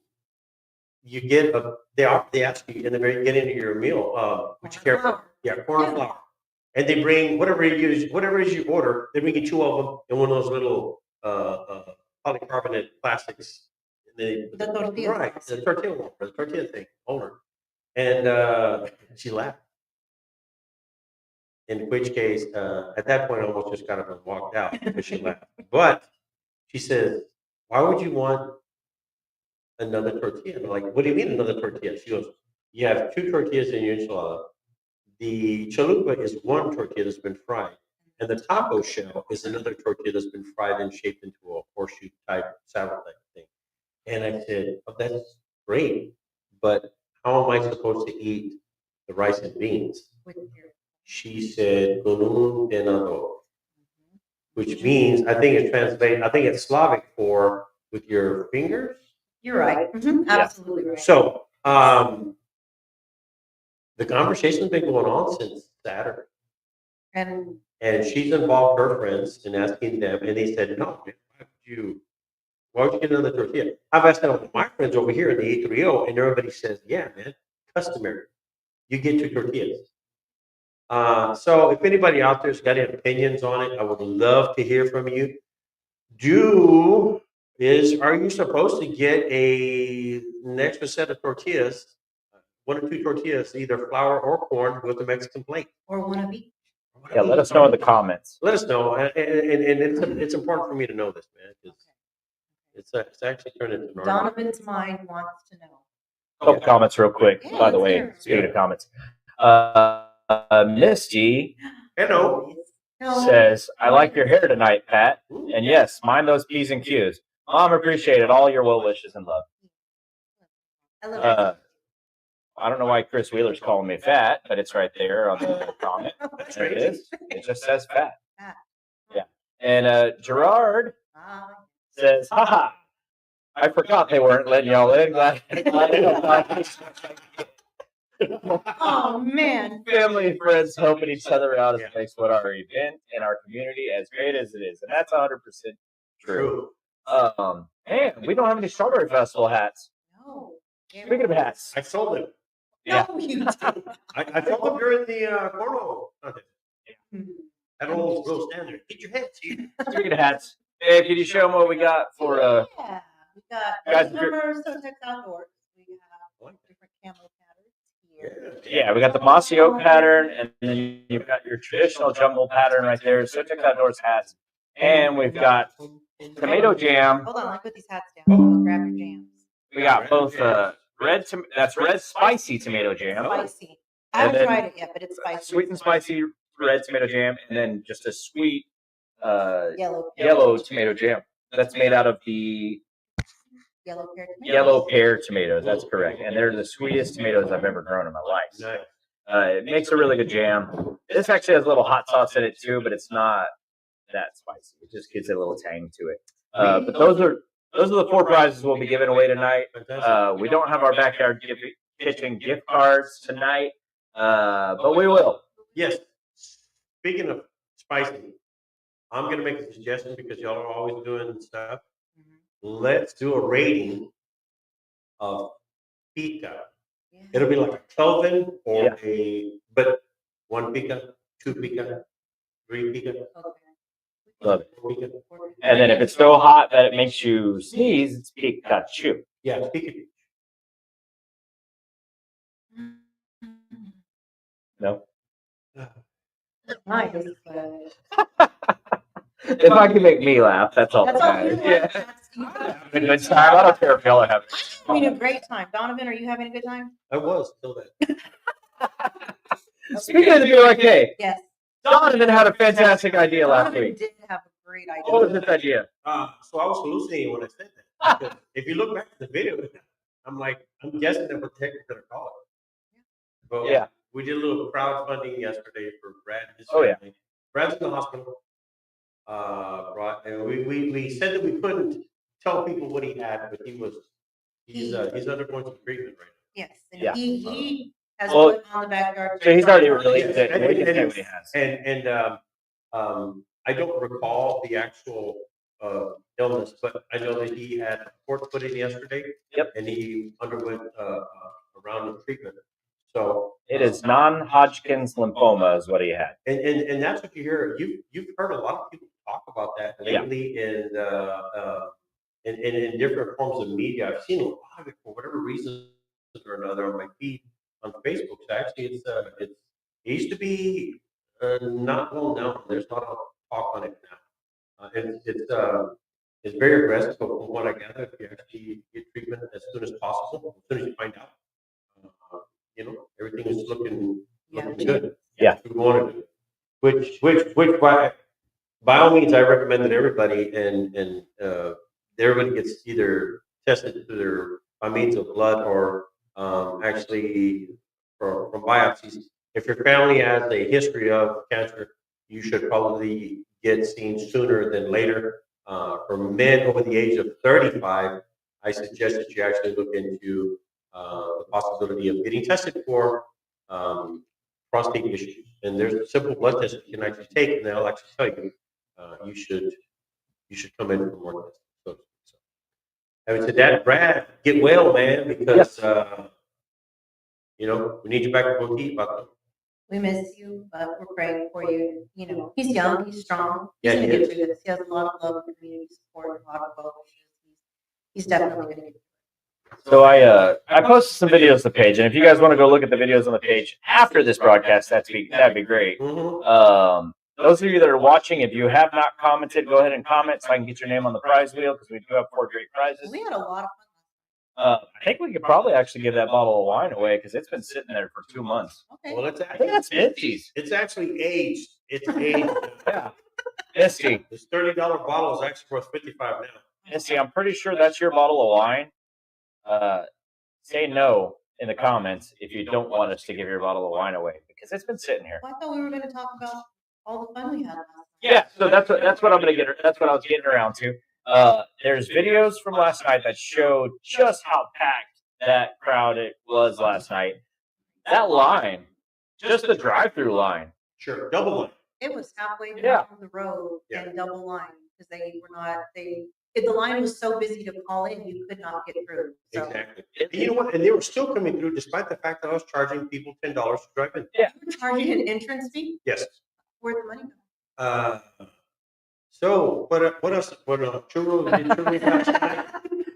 get they ask you in the very beginning of your meal, what you care for. Yeah, corn and flour. And they bring whatever it is you order, they bring you 2 of them in one of those little polycarbonate plastics. The tortilla. Right, the tortilla thing, holder. And she laughed. In which case, at that point, I almost just got up and walked out because she laughed. But she says, why would you want another tortilla? I'm like, what do you mean another tortilla? She goes, you have 2 tortillas in your enchilada. The chalupa is 1 tortilla that's been fried. And the taco shell is another tortilla that's been fried and shaped into a horseshoe type salad type thing. And I said, oh, that's great. But how am I supposed to eat the rice and beans? She said, con un tenedor, which means, I think it's Slavic for with your fingers. You're right. Absolutely right. So, the conversation's been going on since Saturday. And she's involved her friends in asking them, and they said, no, man, why would you get another tortilla? I've asked them, my friends over here in the 830, and everybody says, yeah, man, customary. You get 2 tortillas. So if anybody out there's got any opinions on it, I would love to hear from you. Are you supposed to get an extra set of tortillas, 1 or 2 tortillas, either flour or corn, with a Mexican plate? Or one of each. Yeah, let us know in the comments. Let us know, and it's important for me to know this, man, because it's actually turned into an argument. Donovan's mind wants to know. Couple comments real quick, Yeah, by the let's way, hear 'em. speaking of comments. Misty Hello. says, I like your hair tonight, Pat. And yes, mind those P's and Q's. Mom appreciated all your well wishes and love. I love it. I don't know why Chris Wheeler's calling me fat, but it's right there on the comment. There it is. It just says fat. Yeah. And Gerard says, haha, I forgot they weren't letting y'all in. Glad Oh, man. family and friends helping each other out makes what our event and our community as great as it is. And that's 100% true. Man, we don't have any Strawberry Festival hats. No. Speaking of hats. I sold them. Yeah. No, you didn't. I told them during the cornhole contest. That little stand there. Get your heads here. Speaking of hats, hey, can you show them what we got for Yeah. We got Guys, remember SoTex Outdoors. We have different camo patterns here. Yeah, we got the mossy oak pattern, and then you've got your traditional jungle pattern right there, SoTex Outdoors hats. And we've got tomato jam. Hold on, let me put these hats down. I'll grab your jams. We got both that's red spicy tomato jam. Spicy. I And haven't then tried it yet, but it's spicy. Sweet and spicy red tomato jam, and then just a sweet Yellow tomato jam. That's made out of the pear tomatoes. yellow pear tomatoes. That's correct. And they're the sweetest tomatoes I've ever grown in my life. Nice. It makes a really good jam. This actually has a little hot sauce in it too, but it's not that spicy. It just gives it a little tang to it. But those are the 4 prizes we'll be giving away tonight. We don't have our backyard kitchen gift cards tonight, but we will. Yes. Speaking of spicy, I'm going to make a suggestion because y'all are always doing stuff. Let's do a rating of pica. It'll be like a Kelvin or but 1 pica, 2 pica, 3 pica. Okay. Love it. 4 pica. And then if it's so hot that it makes you sneeze, it's Pikachu. Yeah, pica. No? Nice. If I can make me laugh, that's all That's that all you matters. want. Yeah. That's- you got- Having a good time. I don't care if y'all are having. Having a great time. Donovan, are you having a good time? I was till then. Speaking of the BYK, Yes. Donovan had a fantastic idea last Donovan week. did have a great idea. What was this idea? So I was hallucinating when I said that. Because if you look back at the video, I'm guessing that we're technically gonna call it. But Yeah. we did a little crowdfunding yesterday for Brad and his Oh, yeah. family. Brad's in the hospital. And we said that we couldn't tell people what he had, but he's undergoing some treatment right Yes. And Yeah. he has Well, put on the backyard. So he's already now. released it. And- We can and- say what he has. I don't recall the actual illness, but I know that he had a port put in yesterday. Yep. And he underwent a round of treatment. So It is non-Hodgkin's lymphoma is what he had. and that's what you hear. You've heard a lot of people talk about that Yeah. lately in different forms of media. I've seen a lot of it for whatever reason or another on my feed on Facebook. So actually, it used to be not well known. There's not a talk on it now. It's very aggressive. But from what I gather, if you actually get treatment as soon as possible, as soon as you find out, everything is looking good. Yeah. We wanted to. Which by all means, I recommend that everybody and everybody gets either tested by means of blood or actually from biopsies. If your family has a history of cancer, you should probably get seen sooner than later. For men over the age of 35, I suggest that you actually look into the possibility of getting tested for prostate issues. And there's a simple blood test you can actually take, and they'll actually tell you you should come in for more tests. So, having said that, Brad, get well, man, because we need you back at Boutique. We miss you, but we're praying for you. He's young, he's strong. He's Yeah, going he to get is. through this. He has a lot of love and community support, a lot of well wishes. He's definitely going to get So I posted some videos on the page, and if you guys want to go look at the videos on the page after this broadcast, that'd be great. Mm-hmm. Those of you that are watching, if you have not commented, go ahead and comment so I can get your name on the prize wheel because we do have 4 great prizes. We had a lot of I think we could probably actually give that bottle of wine away because it's been sitting there for 2 months. fun. Okay. Well, I think that's Minty's. it's actually aged. It's aged. Yeah. Misty, This $30 bottle is actually worth $55 now. Misty, I'm pretty sure that's your bottle of wine. Say no in the comments if you don't want us to give your bottle of wine away because it's been sitting here. Well, I thought we were going to talk about all the fun we had last night. Yeah, so that's what I'm gonna get. That's what I was getting around to. There's videos from last night that showed just how packed that crowd it was last night. That line, just the drive-through line. Sure, double line. It was halfway Yeah. down the road Yeah. and double line because the line was so busy to call in, you could not get through. So Exactly. And you know what? And they were still coming through despite the fact that I was charging people $10 to drive in. you were charging an entrance fee? Yes. Where'd the money go? So what else? What churros? Did churros last night?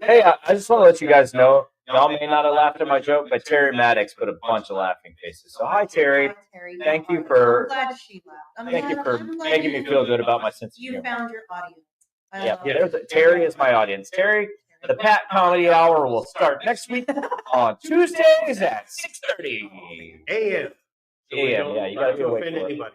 Hey, I just want to let you guys know, y'all may not have laughed at my joke, but Terry Maddox put a bunch of laughing faces. So hi, Terry. Hi, Terry. Thank you for- I'm glad she laughed. Thank you for I'm glad making me feel good about my sense of You humor. found your audience. I Yeah, love it. Terry is my audience. Terry, the Pat Comedy Hour will start next week on Tuesdays at 6:30 AM. So we AM, don't- yeah, you gotta not be to awake offend for it. anybody.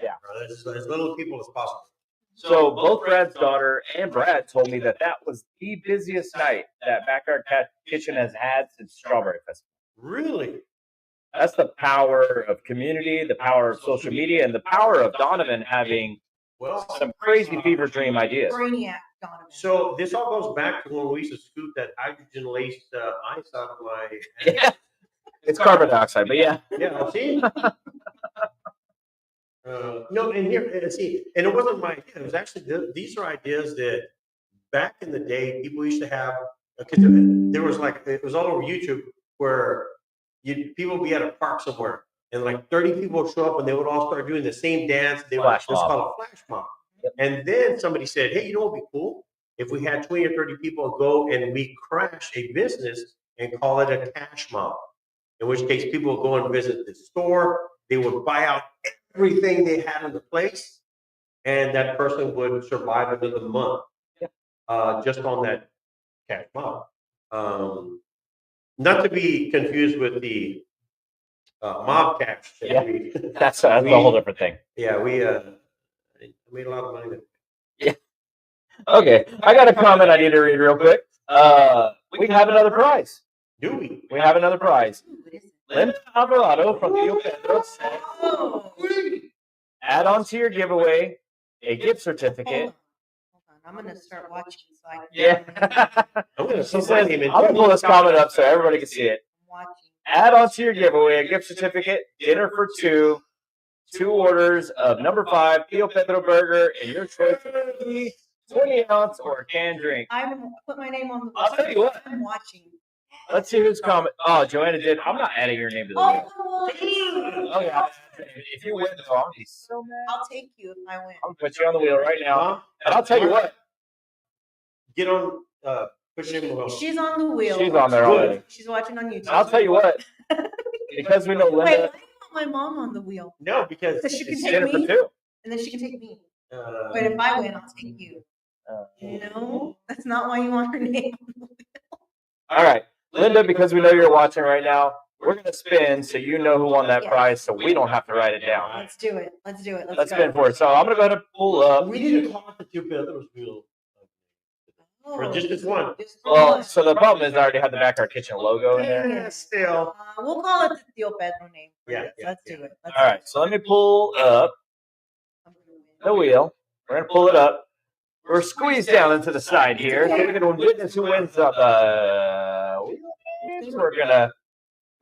Yeah. As little people as possible. So both Brad's daughter and Brad told me that was the busiest night that Backyard Kitchen has had since Strawberry Festival. Really? That's the power of community, the power of social media, and the power of Donovan having Well, some crazy fever dream ideas. Brainiac Donovan. so this all goes back to when we used to scoop that hydrogen laced ice out of my. Yeah. It's carbon dioxide, but yeah. Yeah, see. No, and here, and see, and it wasn't my idea. It was actually these are ideas that back in the day people used to have. Because there was it was all over YouTube where people would be at a park somewhere and 30 people would show up and they would all start doing the same dance. They would Flash it was mob. called a flash mob. Yep. And then somebody said, "Hey, you know what would be cool if we had 20 or 30 people go and we crash a business and call it a cash mob." In which case, people would go and visit the store. They would buy out everything they had in the place, and that person would survive another month. Yeah. Just on that cash mob. Not to be confused with the mob cash. Yeah. We, That's a whole different thing. yeah, we made a lot of money. Yeah. Okay, I got a comment I need to read real quick. We have another prize. Do we? We have another prize. Ooh, what is it? Linda Alvarado from Tio Pedro said, Oh, add on to your giveaway a gift hold certificate. on. I'm gonna start watching so I can. Yeah. I'm gonna She put says, my name in. I'm gonna pull this comment up so everybody can see it. I'm watching. Add on to your giveaway a gift certificate, dinner for two orders of number 5 Tio Pedro burger, and your choice of 20-ounce or canned drink. I'm put my name on the. I'll tell you what. I'm watching. Let's see who's comment. Oh, Joanna did. I'm not adding your name to the list. Oh, Oh yeah. If you win, though, I'll be so mad. I'll take you if I win. I'm gonna put you on the wheel right now. Huh? And I'll tell you what. Get on. Put your name on. She's on the wheel. She's on there Good. already. She's watching on YouTube. And I'll tell you what. Because we know Wait, why Linda, do you want my mom on the wheel? No, because So she can it's take dinner for me, 2. and then she can take me. uh, But if I win, I'll take you. Uh, No, that's not why you want her name. All right, Linda. Because we know you're watching right now, we're gonna spin so you know who won that Yeah. prize, so we don't have to write it down. Let's do it. Let's do it. Let's go. spin for it. So I'm gonna go ahead and pull up. we need to call it the two Pedro's wheel. For just this one. Just for Well, one. so the problem is I already have the Backyard Kitchen logo in there. Yeah, still. We'll call it the Tio Pedro name. for Yeah, this. yeah, Let's yeah. do it. Let's All do right, it. so let me pull up the wheel. We're gonna pull it up. We're squeezed down into the side here, so we're gonna witness who wins the wheel. We're gonna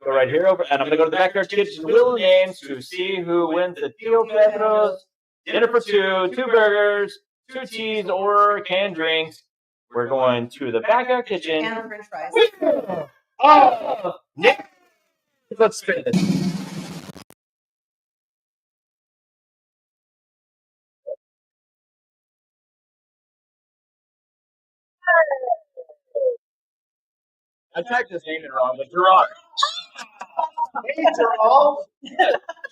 go right here over, and I'm gonna go to the Backyard Kitchen wheel of names to see who wins the Tio Pedro's dinner for 2 burgers, 2 cheese or canned drinks. We're going to the Backyard Kitchen. And French fries. Oh, Nick, let's spin this. I typed his name in wrong, but Gerard. Hey, Gerald.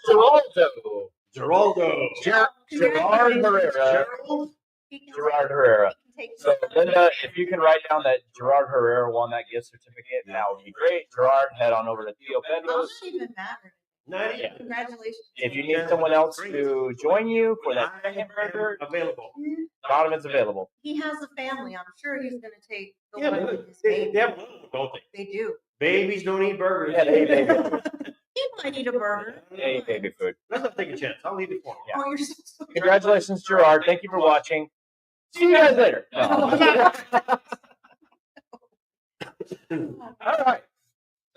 Geraldo. Geraldo. Gerard Herrera. Gerald. He can Gerard take- Herrera. he can take So, some. Linda, if you can write down that Gerard Herrera won that gift certificate, that would be great. Gerard, head on over to Tio I'm Pedro's. not even mad. Nice. Yeah. Congratulations. If you need someone else to join you for that I second am burger, available. Donovan's available. He has a family. I'm sure he's going to take the Yeah, one but with his they baby. have one, don't they? They do. Babies don't eat burgers. Yeah, they eat baby food. He might eat a burger. They eat baby food. Let's not take a chance. I'll leave it for him. Yeah. Oh, you're so sweet. Congratulations, Gerard. Thank you for watching. See you guys later. No. All right.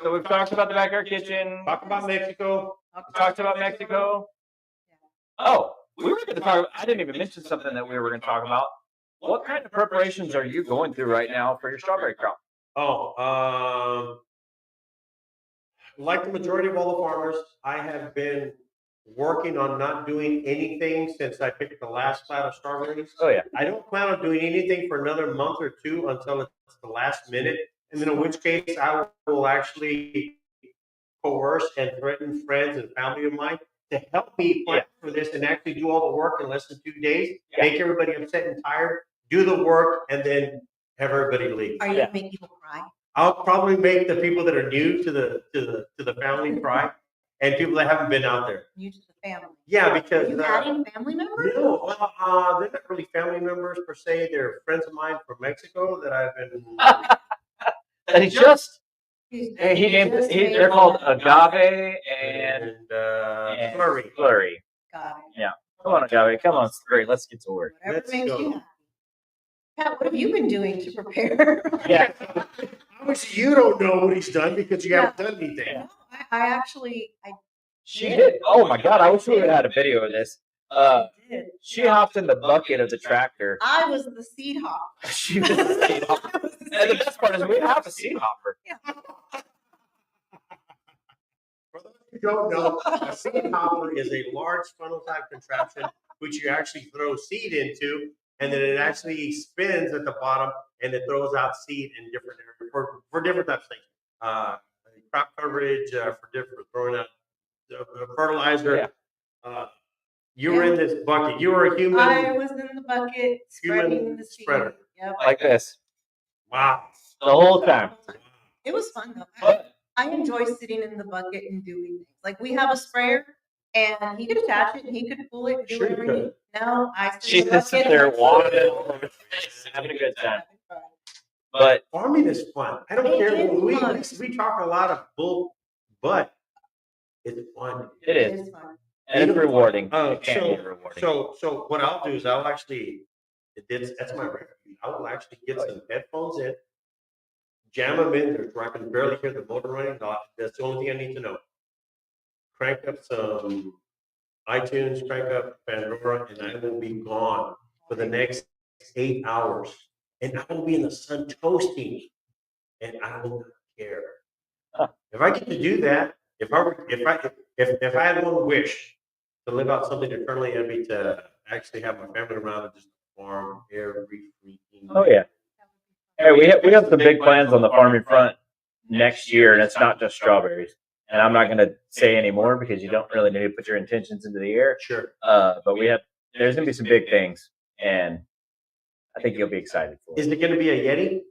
So we've talked about the Backyard Kitchen. Talk about Mexico. We talked about Mexico. Oh, we were going to talk. I didn't even mention something that we were going to talk about. What kind of preparations are you going through right now for your strawberry crop? Oh, like the majority of all the farmers, I have been working on not doing anything since I picked the last plat of strawberries. Oh yeah. I don't plan on doing anything for another month or two until it's the last minute, and then in which case I will actually coerce and threaten friends and family of mine to help me plan for this and actually do all the work in less than 2 days, Yeah. make everybody upset and tired, do the work, and then have everybody leave. Are you Yeah. going to make people cry? I'll probably make the people that are new to the family cry, and people that haven't been out there. You to the family. Yeah, Are because you adding family members? no, they're not really family members per se. They're friends of mine from Mexico that I've been. And he just He's- he named just made they're called them. agave and Flurry. flurry. Got it. Come on, agave. Come on, flurry. Let's get to work. Whatever Let's makes go. you happy. Pat, what have you been doing to prepare? Yeah. Which you don't know what he's done because you haven't done anything. No, I actually She did. Oh my god! I wish we would have had a video of this. did. She hopped in the bucket of the tractor. I was the seed hop. She was the seed hopper. And the best part is we have a seed hopper. For those who don't know, a seed hopper is a large funnel type contraption which you actually throw seed into, and then it actually spins at the bottom and it throws out seed in different areas for different types of things. Crop coverage, for throwing out fertilizer. You were in this bucket. You were a human. I was in the bucket spreading the seed. spreader. Yep. Like this Wow. the whole time. It was fun though. But I enjoy sitting in the bucket and doing things. Like we have a sprayer and he could attach it and he could pull it and do Sure you whatever he could. No, I sit she in the just sits bucket. there walking, having a good time. But Farming is fun. I don't It care. is fun. We talk a lot of bull, but it's fun. it It is, is fun. and it's rewarding. It can be So, rewarding. so what I'll do is I'll actually, that's my record. I will actually get some headphones in, jam them in there where I can barely hear the motor running. That's the only thing I need to know. Crank up some iTunes, crank up Pandora, and I will be gone for the next 8 hours. And I will be in the sun toasting, and I will not care. Huh. If I get to do that, if I had one wish to live out something eternally, it'd be to actually have my family around and just farm every freaking Oh day. yeah. Hey, we have some big plans on the farming front next year, and it's not just strawberries. And I'm not going to say any more because you don't really need to put your intentions into the air. Sure. But there's going to be some big things, and I think you'll be excited for Is it. it going to be a Yeti?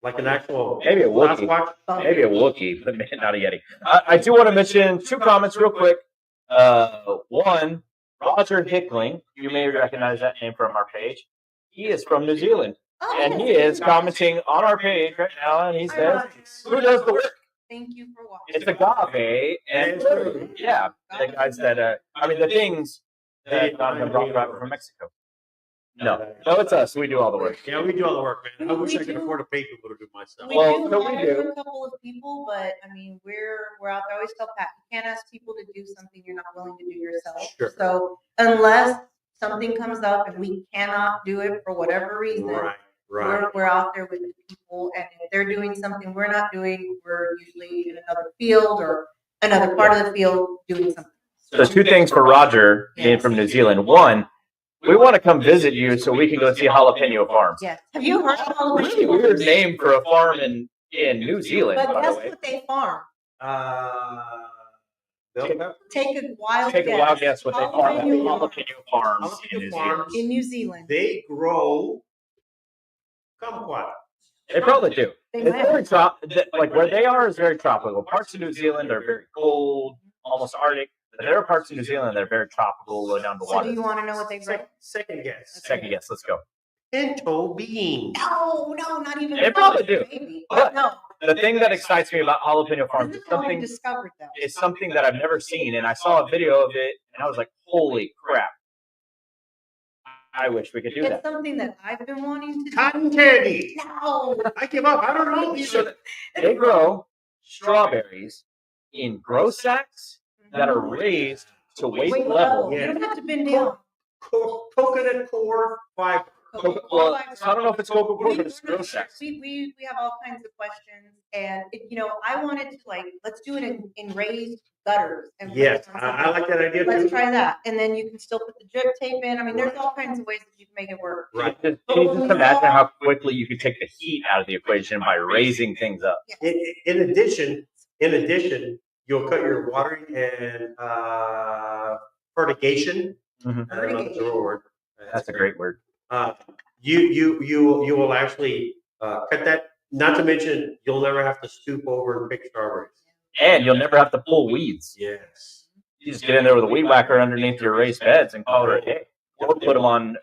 Like an actual Maybe a Wookiee. Sasquatch? Maybe a Wookiee, but not a Yeti. I do want to mention 2 comments real quick. One, Roger Hickling. You may recognize that name from our page. He is from New Zealand, Oh, and he yes. is commenting on our page right now, and he says, "Who does the work? Thank you for watching. It's agave and fruit." Yeah, the guys that the things that Donovan brought back from Mexico. No, it's us. We do all the work. Yeah, we do all the work, man. I We wish I could do. afford to pay people to do my stuff. We Well, do no, we hire do. a couple of people, but I mean, we're out there. I always tell Pat, you can't ask people to do something you're not willing to do yourself. Sure. So unless something comes up and we cannot do it for whatever reason, Right. we're out there with the people, and if they're doing something we're not doing, we're usually in another field or another part of the field doing something. So 2 things for Roger being from New Zealand. One, we want to come visit you so we can go see Jalapeno Farms. Yes. Have you heard of all of Really weird name for a farm in New Zealand, But by the guess way. what they farm? Bell pepper? Take a wild Take a wild guess what they farm. Jalapeno Jalapeno Farms in Jalapeno New Zealand. farms. in New Zealand. They grow kumquat. They probably do. They It's might. very like where they are is very tropical. Parts of New Zealand are very cold, almost Arctic. But there are parts of New Zealand that are very tropical, low down to So do water. you want to know what they grow? Second guess. Second guess, let's go. Pinto beans. No, not even. They probably do. Maybe. But No. The thing that excites me about Jalapeno Farms This is is how we something discovered them. is something that I've never seen, and I saw a video of it, and I was like, "Holy crap! I wish we could do It's that." something that I've been wanting to do. Cotton candy. No. I give up. I don't know. So they grow strawberries in grow sacks that are raised to waist Wait, level. You don't have to bend down. Coconut core fiber. Well, I don't know if it's Coca-Cola, but it's grow sacks. We have all kinds of questions, and I wanted to let's do it in raised gutters. And Yes, I like that idea Let's too. try that, and then you can still put the drip tape in. I mean, there's all kinds of ways that you can make it work. Right. Can you just imagine how quickly you could take the heat out of the equation by raising things up? In addition, you'll cut your watering and fertigation. Mhm. I don't know if that's a real word. That's a great word. You will actually cut that. Not to mention, you'll never have to stoop over and pick strawberries. And you'll never have to pull weeds. Yes. You just get in there with a weed whacker underneath your raised beds and call it a day. Or put them on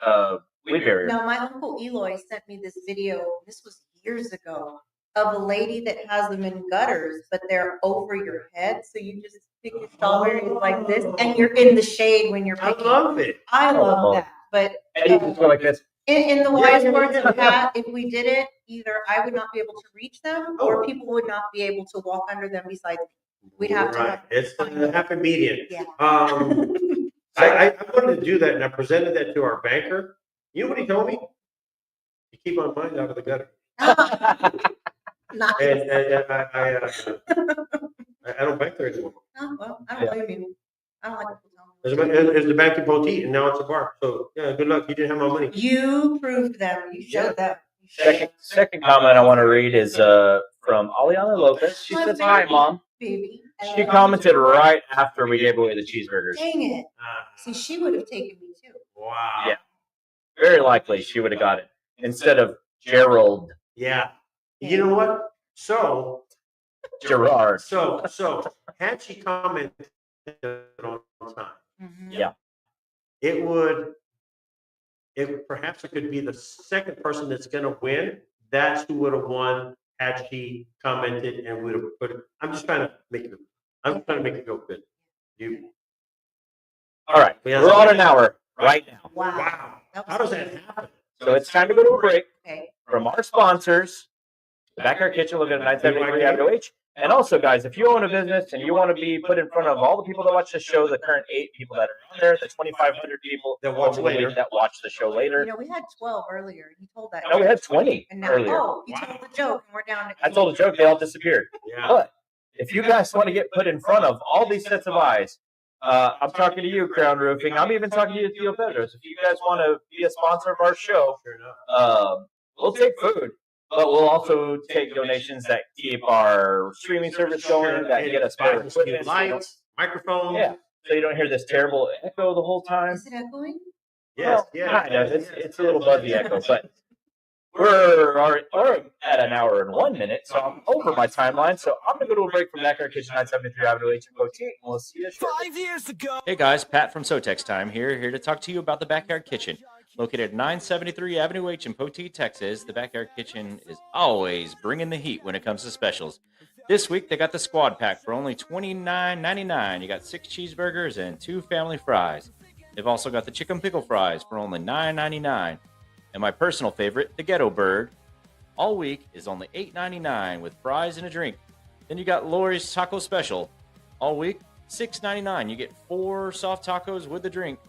weed barrier. Now, my uncle Eloy sent me this video. This was years ago, of a lady that has them in gutters, but they're over your head. So you just pick your strawberries like this, and you're in the shade when you're I picking. love it. I Oh, love that. But And you just go like this. in the wise Yeah. words of Pat, if we did it, either I would not be able to reach them, or people would not be able to walk under them besides me. We'd have to Right. have- It's the happy median. Yeah. I wanted to do that, and I presented that to our banker. You know what he told me? You keep on mine out of the gutter. Not. And I don't bank there anymore. Oh, well, I don't blame you. I don't like people There's telling me. the bank in Poteet, and now it's a bar. So yeah, good luck. You didn't have my money. You proved them. You showed them. You showed them. Second comment I want to read is from Aliana Lopez. She says, "Hi, Mom. Baby. She commented right after we gave away the cheeseburgers. Dang it. See, she would have taken me too. Wow. Yeah. Very likely she would have got it instead of Gerald Yeah. You know what? So Gerard. So had she commented on time, Mhm. Yeah. it perhaps it could be the second person that's going to win. That's who would have won had she commented and would have put it. I'm just trying to make it. I'm trying to make it feel good. You. All right. We're on an hour right now. Wow. Wow. That was How does cool. that happen? So it's time to go to a break Okay. from our sponsors, the Backyard Kitchen, located at 973 Avenue H. And also, guys, if you own a business and you want to be put in front of all the people that watch the show, the current 8 people that are on there, the 2,500 people That watch hopefully later. that watch the show later. You know, we had 12 earlier. You told that. No, we had 20 And now, earlier. oh, you told the joke, and we're down to. I told a joke, they all disappeared. Yeah. But if you guys want to get put in front of all these sets of eyes, I'm talking to you, Crown Roofing. I'm even talking to you, Theo Pedros. If you guys want to be a sponsor of our show, Sure enough. we'll take food, but we'll also take donations that keep our streaming service going, that get us better Buttons, new equipment, lights, microphones. Yeah, so you don't hear this terrible echo the whole time. Is it echoing? Yes. Well, kind of. It's a little buzzy echo, but we're at an hour and 1 minute, so I'm over my timeline. So I'm gonna go to a break from Backyard Kitchen, 973 Avenue H in Boutique, and we'll see you shortly. 5 years ago. Hey guys, Pat from SoTex Time here to talk to you about the Backyard Kitchen. Located at 973 Avenue H in Poteet, Texas, the Backyard Kitchen is always bringing the heat when it comes to specials. This week, they got the squad pack for only $29.99. You got 6 cheeseburgers and 2 family fries. They've also got the chicken pickle fries for only $9.99. And my personal favorite, the Ghetto Bird, all week is only $8.99 with fries and a drink. Then you got Lori's Taco Special, all week $6.99. You get 4 soft tacos with the drink.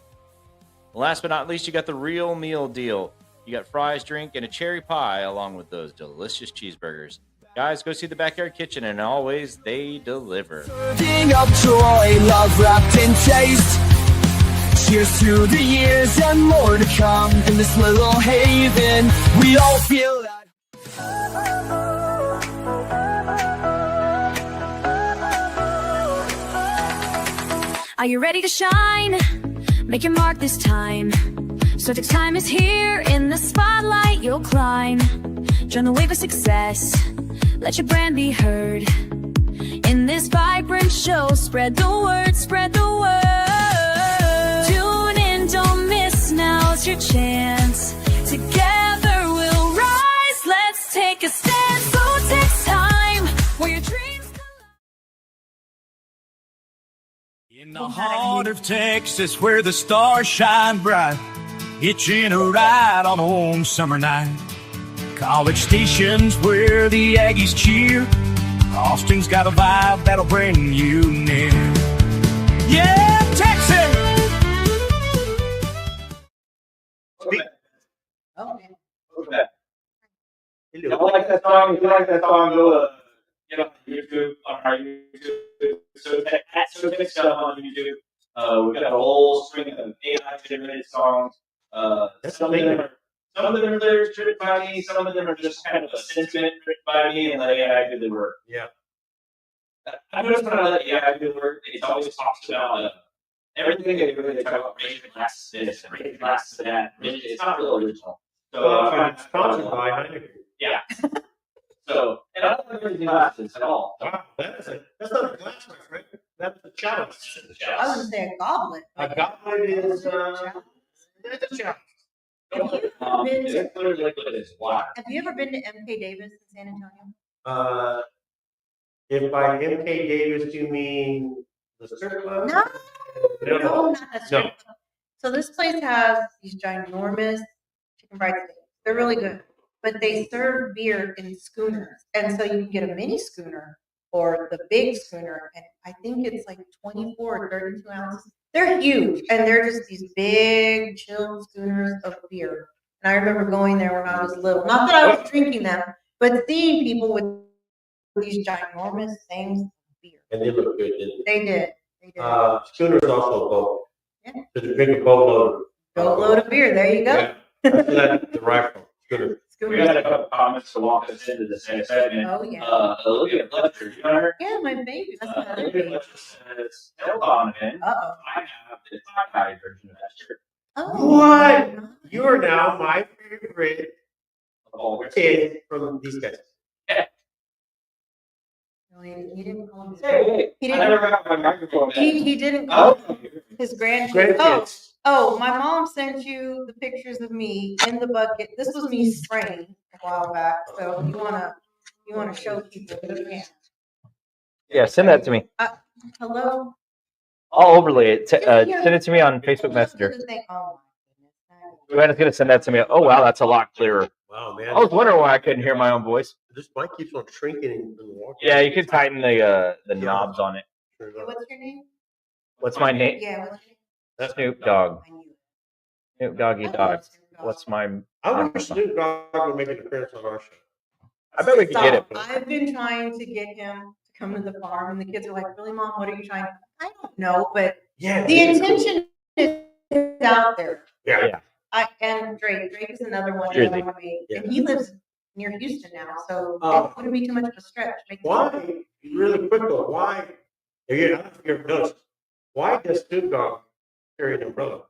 Last but not least, you got the real meal deal. You got fries, drink, and a cherry pie along with those delicious cheeseburgers. Guys, go see the Backyard Kitchen, and always they deliver. Serving up joy, love wrapped in taste. Cheers to the years and more to come. In this little haven, we all feel that. Are you ready to shine? Make your mark this time. SoTex Time is here. In the spotlight, you'll climb. Join the wave of success. Let your brand be heard. In this vibrant show, spread the word, spread the word. Tune in, don't miss, now's your chance. Together we'll rise, let's take a stand. SoTex Time, where your dreams come. In the heart of Texas, where the stars shine bright, hitching a ride on a warm summer night. College stations where the Aggies cheer. Austin's got a vibe that'll bring you near. Yeah, Texas! Okay. Okay. If you like that song, go get on YouTube, on our YouTube, at SoTex stuff on YouTube. We've got a whole string of AI generated songs. Some of them are lyrics written by me, some of them are just kind of a sentiment written by me and let AI do the work. Yeah. I noticed when I let AI do the work, it always talks about everything they do. They talk about raising glasses this and raising glasses that. It's not real original. So It's sponsored by Heineken. yeah. So, and I don't like raising glasses at all. Wow, that's not a glass, my friend. That's a chalice. I was gonna say a goblet. A goblet is it's a chalice. It's clear liquid is water. Have you ever been to MK Davis in San Antonio? If by MK Davis you mean the strip club? No, No. not that strip club. So this place has these ginormous chicken fried steaks. They're really good, but they serve beer in schooners, and so you can get a mini schooner or the big schooner, and I think it's like 24 or 32 ounces. They're huge, and they're just these big, chilled schooners of beer. And I remember going there when I was little. Not that I was drinking them, but seeing people with these ginormous things of beer. And they look good, didn't They did. They did. they? Schooner's also a boat. Yeah. There's a big boatload. Boatload of beer. There you go. Yeah. That's where that derived from. Schooner. We got a couple comments to walk us into this next segment. Oh, yeah. Olivia Fletcher, you know her? Yeah, my baby. That's my other Olivia baby. Fletcher says, tell Donovan, Uh-oh. I have the tie-dye version of that shirt. Oh. What? You are now my favorite Oh, kid from these guys. No, he didn't call him. Hey, He I didn't. never got my microphone back. He didn't call Oh, his grandkids. Grandkids. Oh, my mom sent you the pictures of me in the bucket. This was me spraying a while back. So you wanna show people? You can. yeah, send that to me. Hello. I'll overlay it. Send it to me on Facebook Messenger. Oh my goodness. Joanna's gonna send that to me. Oh wow, that's a lot clearer. Wow, man. I was wondering why I couldn't hear my own voice. This mic keeps on shrinking and walking. Yeah, you could tighten the knobs on it. What's your name? What's my name? Yeah. What's your name? Snoop Dogg. I knew it. Snoop Doggy I love Dog. Snoop Dogg. What's my? I wish Snoop Dogg would make an appearance on our show. I bet we could get it. I've been trying to get him to come to the farm, and the kids are like, "Really, Mom? What are you trying?" I don't know, but Yeah. the intention is out there. Yeah. And Drake is another one. Jersey. that I wanna make. Yeah. And he lives near Houston now, so Oh. it wouldn't be too much of a stretch. Make it- Why? Really quick though. Why? I don't know if you ever noticed. Why does Snoop Dogg carry an umbrella?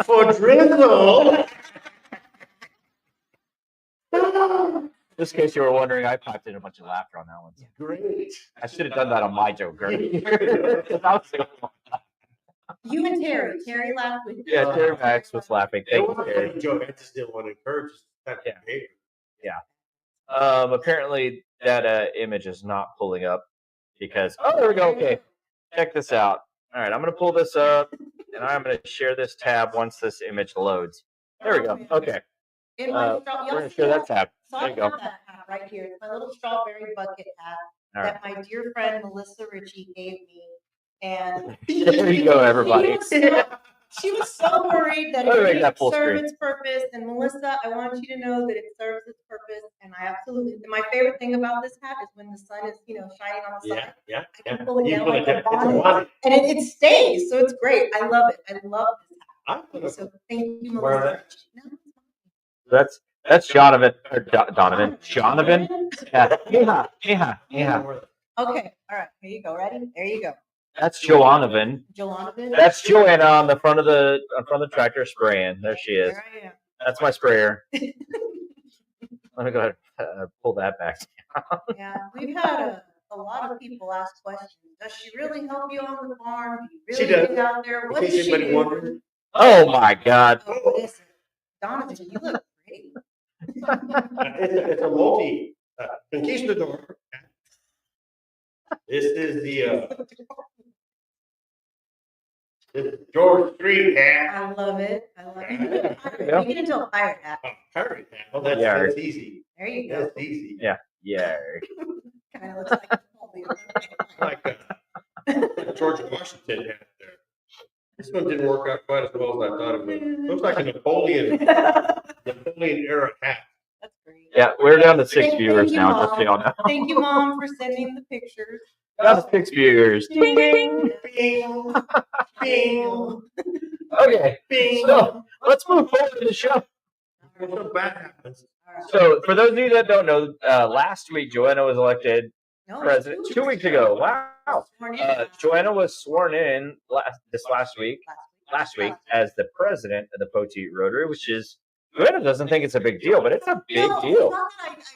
For drizzle. Just in case you were wondering, I piped in a bunch of laughter on that one. Great. I should have done that on my joke. Right? You and Terry laughed with you. Yeah, Terry Max was laughing. It Thank you, wasn't a Terry. funny joke. I just didn't want to encourage that Yeah. behavior. Apparently that image is not pulling up because there we go. Okay, check this out. All right, I'm gonna pull this up and I'm gonna share this tab once this image loads. There we go. Okay, In my we're straw- y'all gonna see share that tab. So There I you go. have that hat right here. It's my little strawberry bucket hat All right. that my dear friend Melissa Ritchie gave me. And There you go, everybody. She was so worried that Let me it make that didn't full serve screen. its purpose. And Melissa, I want you to know that it serves its purpose. And I absolutely, my favorite thing about this hat is when the sun is, shining on the side. Yeah. I can pull it You down put like it a down. It's a bonnet. bonnet. And it stays, so it's great. I love it. I love this I put hat. a- So thank you, Wear Melissa. that? No, it's That's Donovan or Donovan. Donovan. fine. Yeah. Okay, all right, here you go. Ready? There you go. That's Joanna. Joanna. That's Joanna on the front of the tractor spraying. There she is. There I am. That's my sprayer. Let me go ahead and pull that back. Yeah, we've had a lot of people ask questions. Does she really help you on the farm? Do you She really does. get out there? What In does case she anybody do? wondering. Oh my God. Oh, listen, Donovan, you look great. It's a multi conquistador. This is the this George Street hat. I love it. I love it. Yeah. You get into a pirate hat. A pirate hat. Oh, that's Yeah. easy. There you go. That's easy. Yeah. Yeah. Kind of looks like Napoleon. Like a George Washington hat there. This one didn't work out quite as well as I thought it would. Looks like a Napoleon era hat. That's great. Yeah. We're down to 6 Thank viewers you, now, just so Mom. y'all know. Thank you, Mom, for sending the pictures. Down to 6 viewers. Ding, ding. Bing, bing, Okay. bing. So let's move forward to the show. What's bad happens? All right. So for those of you that don't know, last week Joanna was elected No, president. 2 weeks ago. Wow. Sworn in. Joanna was sworn in last week as the president of the Poteet Rotary, which is Joanna doesn't think it's a big deal, but it's a big No, deal. it's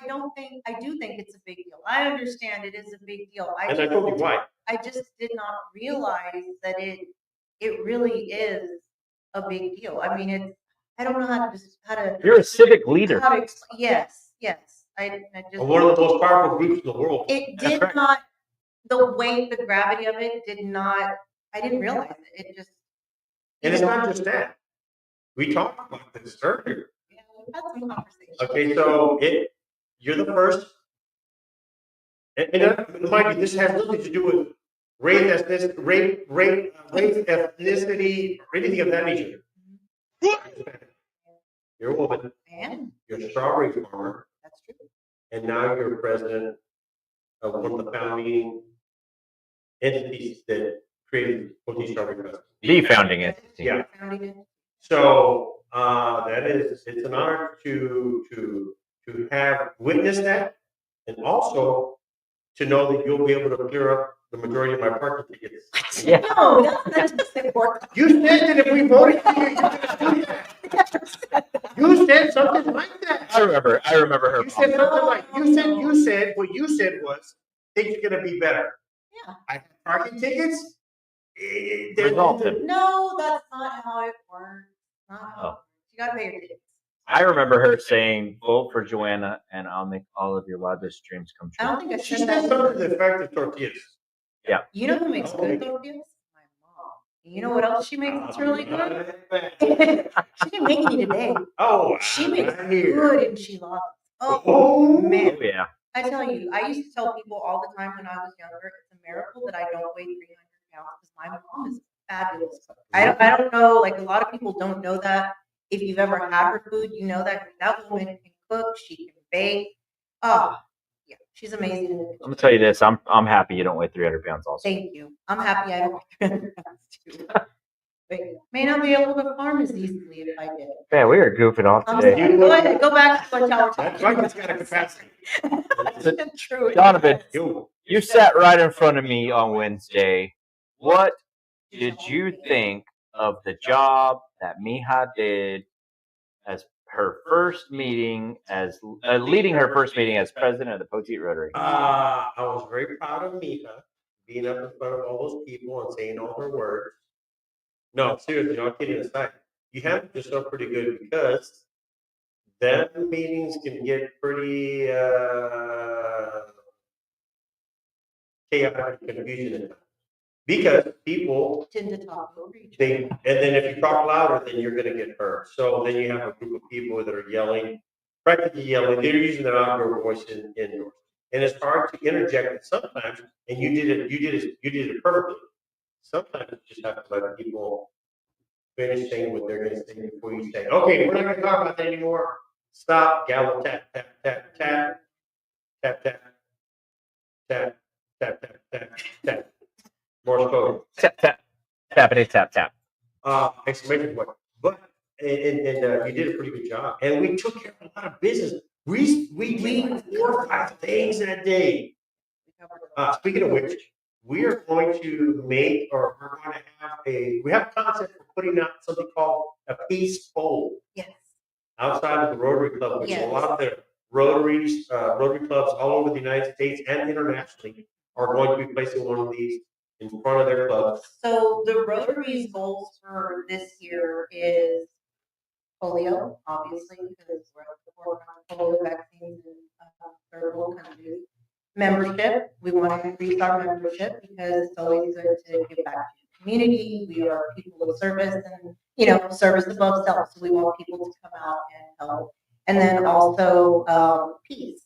not that I do think it's a big deal. I understand it is a big deal. And I told you why. I just did not realize that it really is a big deal. I mean, I don't know how to. You're a civic leader. Yes. I just. One of the most powerful groups in the world. It That's did right. not. The weight, the gravity of it did not. I didn't realize it. It just. And it's not just that. We talked about this earlier. Yeah, we've had some conversations. Okay, so you're the first. And mind you, this has nothing to do with race, ethnicity, or anything of that nature. You're a woman, And you're a strawberry farmer, that's true. and now you're president of one of the founding entities that created Poteet Strawberry Festival. The founding entity. Yeah. Founding it. So, It's an honor to have witnessed that, and also to know that you'll be able to clear up the majority of my parking tickets. Yeah. No, that doesn't work. You said that if we voted for you, you're gonna do that. You said something like that. I remember her. You said something like, what you said was, things are gonna be better. Yeah. I have parking tickets. Resulted. No, that's not how it works. Not how it Oh. works. You gotta pay your tickets. I remember her saying, "Vote for Joanna, and I'll make all of your wildest dreams come I true." don't think I She said said that. something to the effect of tortillas. You know who makes good tortillas? My mom. And you know what else she makes that's really good? She didn't make any today. Oh, She makes I hear. good enchiladas. Oh, Oh, man. Oh yeah. I tell you, I used to tell people all the time when I was younger, it's a miracle that I don't weigh 300 pounds because my mom is fabulous. I don't know, like a lot of people don't know that. If you've ever had her food, you know that woman can cook, she can bake. Oh, yeah, she's amazing. in the I'm kitchen. gonna tell you this. I'm happy you don't weigh 300 pounds. Also. Thank you. I'm happy I don't weigh 300 pounds too. But may not be able to farm as easily if I did. Man, we are goofing off I'm today. sorry. Go ahead, go back to what y'all were That talking bucket's about. got a capacity. That's true. Donovan, You. you sat right in front of me on Wednesday. What did you think of the job that Mija did as her first meeting as leading her first meeting as president of the Poteet Rotary? I was very proud of Mika being up in front of all those people and saying all her words. No, seriously, all kidding aside, you handled yourself pretty good because them meetings can get pretty chaotic and confusing at times. Because people Tend to talk over each they and then if you talk louder, then you're gonna get hurt. So then you have a group of people that are yelling, practically yelling, they're using their outdoor voice indoors. And it's hard to interject it sometimes, and you did it perfectly. Sometimes you just have to let people finish saying what they're gonna say before you say, okay, we're not gonna talk about that anymore. Stop, gavel, tap, tap, tap, tap, tap, tap, tap, tap, tap, tap, tap. Morse code. Tap tap tappity tap tap. Exclamation point. But you did a pretty good job, and we took care of a lot of business. We did like 4 or 5 things in a day. Speaking of which, we are going to make, or we're going to we have a concept for putting out something called a peace poll Yes. outside of the Rotary Club, which a lot of the Rotary clubs all over the United States and internationally are going to be placing one of these in front of their clubs. So the Rotary's goals for this year is polio, obviously, because we're at the forefront of polio vaccines in third world countries. Membership, we want to increase our membership because it's always good to give back to the community. We are people of service and, service above self. So we want people to come out and help. And then also peace.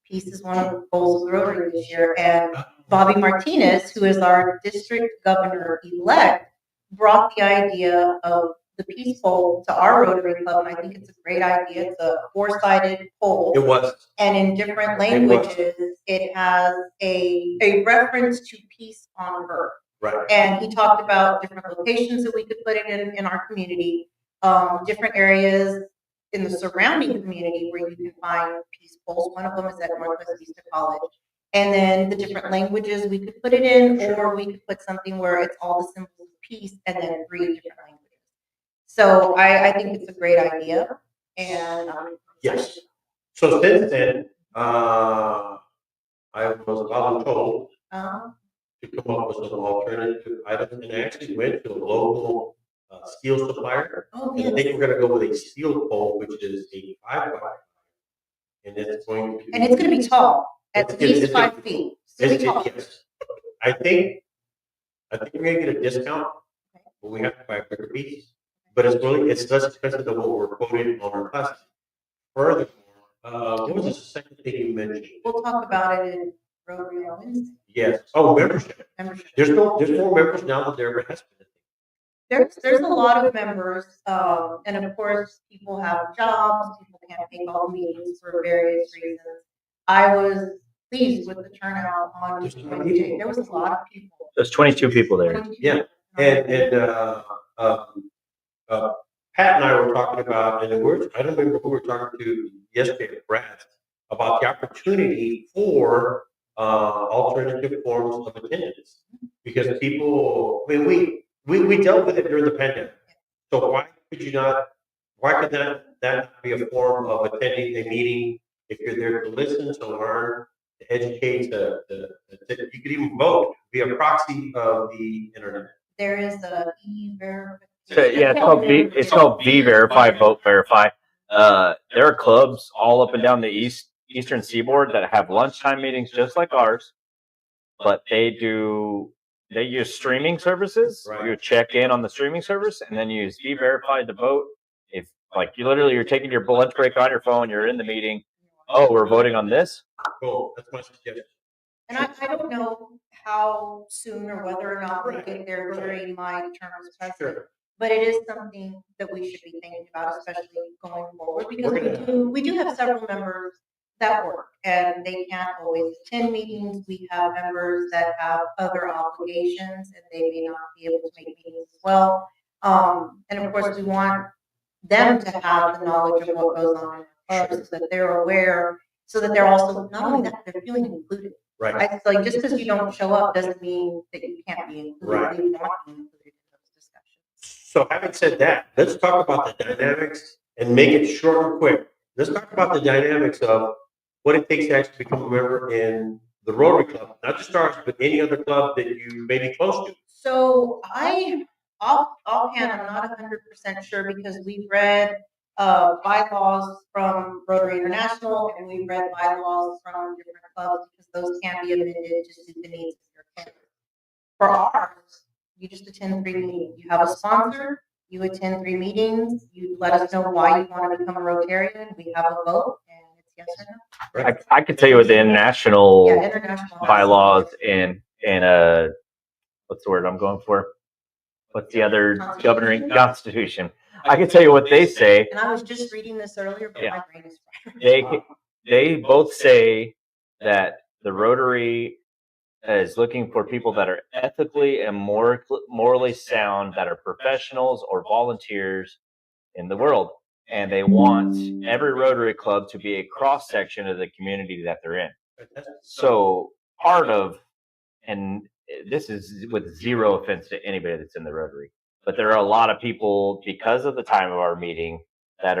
Peace is one of the goals of the Rotary this year. And Bobby Martinez, who is our district governor-elect, brought the idea of the peace poll to our Rotary Club, and I think it's a great idea. It's a 4-sided poll. It was. And in different languages, it has a reference to peace on earth. Right. And he talked about different locations that we could put it in our community, different areas in the surrounding community where you can find peace polls. One of them is at Northwest Vista College. And then the different languages we could put it in, or we could put something where it's all the symbols of peace and then 3 different languages. So I think it's a great idea. And Yes. So since then, I was voluntold to come up with some alternative items, and I actually went to a local steel supplier. And I think we're going to go with a steel pole, which is a 5x5, and it's going to be tall, at least 5 feet. It's tall. Yes. I think we're going to get a discount, but we have to buy a bigger piece. But it's less expensive than what we're quoted on our plastic. Furthermore, what was the second thing you mentioned? We'll talk about it in Rotary on Wednesday. Yes. Oh, membership. Membership. There's more members now than there ever has been. There's a lot of members, and of course, people have jobs. People can't make all meetings for various reasons. I was pleased with the turnout on Wednesday. There was a lot of people. There's 22 people there. 22. Yeah. And Pat and I were talking about, and I don't remember who we were talking to yesterday, Brad, about the opportunity for alternative forms of attendance. Because people, I mean, we dealt with it during the pandemic. So why could you not, why could that not be a form of attending a meeting if you're there to listen, to learn, to educate, you could even vote, be a proxy of the internet. There is a e-verification. So, yeah, it's called V Verify, Vote Verify. There are clubs all up and down the eastern seaboard that have lunchtime meetings just like ours, but they use streaming services. Right. You check in on the streaming service and then use V Verify to vote. If like you're taking your lunch break on your phone, you're in the meeting. Oh, we're voting on this. Cool. That's my suggestion. And I don't know how soon or whether or not we'll get there during my term as president. Sure. But it is something that we should be thinking about, especially going forward, because we do have several members that work and they can't always attend meetings. We have members that have other obligations and they may not be able to make meetings as well. And of course, we want them to have the knowledge of what goes on in our clubs so that they're aware, so that they're also, not only that, they're feeling included. Right. It's like just because you don't show up doesn't mean that you can't be included. Right. We want you included in those discussions. So having said that, let's talk about the dynamics and make it short and quick. Let's talk about the dynamics of what it takes to actually become a member in the Rotary Club, not just ours, but any other club that you may be close to. So offhand, I'm not 100% sure because we've read bylaws from Rotary International and we've read bylaws from different clubs because those can be amended to suit the needs of your club. For ours, you just attend 3 meetings. You have a sponsor, you attend 3 meetings, you let us know why you want to become a Rotarian, we have a vote, and it's yes or no. Right. I could tell you what the international International bylaws and what's the word I'm going for? What's the other governing constitution? I can tell you what they say. And I was just reading this earlier, but my brain is fried. They both say that the Rotary is looking for people that are ethically and morally sound, that are professionals or volunteers in the world. And they want every Rotary club to be a cross section of the community that they're in. So part of, and this is with zero offense to anybody that's in the Rotary, but there are a lot of people, because of the time of our meeting, that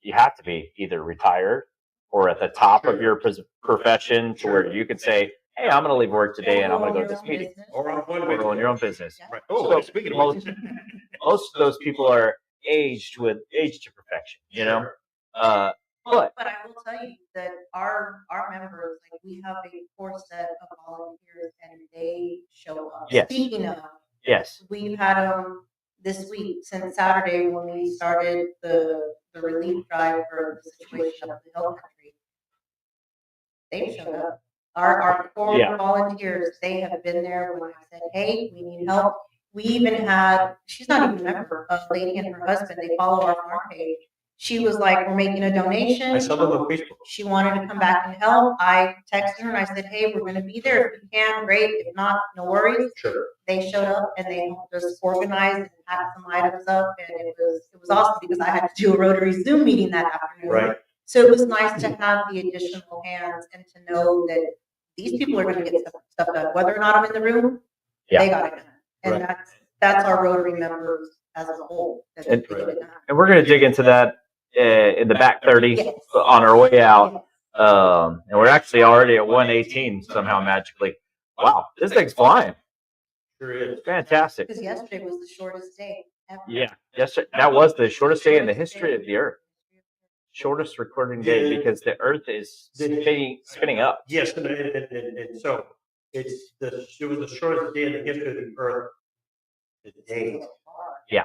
you have to be either retired or at the top of your profession to where you can say, hey, I'm going to leave work today and I'm going to go to this meeting. Or on your own business. Right. So speaking of most of those people are aged to perfection, you know? But I will tell you that our members, like we have a core set of volunteers and they show up. Yes. Speaking of, yes, we've had them this week since Saturday when we started the relief drive for the situation of the hill country. They've showed up. Our core volunteers, they have been there when I said, hey, we need help. We even had, she's not even a member, a lady and her husband, they follow our farm page. She was like, we're making a donation. I saw them on Facebook. She wanted to come back and help. I texted her and I said, hey, we're going to be there. If you can, great. If not, no worries. Sure. They showed up and they helped us organize and pack some items up. And it was awesome because I had to do a Rotary Zoom meeting that afternoon. Right. So it was nice to have the additional hands and to know that these people are going to get stuff done. Whether or not I'm in the room, they got it done. And that's our Rotary members as a whole. And we're going to dig into that in the back 30 on our way out. And we're actually already at 118 somehow magically. Wow, this thing's flying. Sure is. Fantastic. Because yesterday was the shortest day ever. Yeah, yesterday, that was the shortest day in the history of the Earth. Shortest recording day because the Earth is spinning up. Yes, and so it was the shortest day in the history of the Earth. Yeah,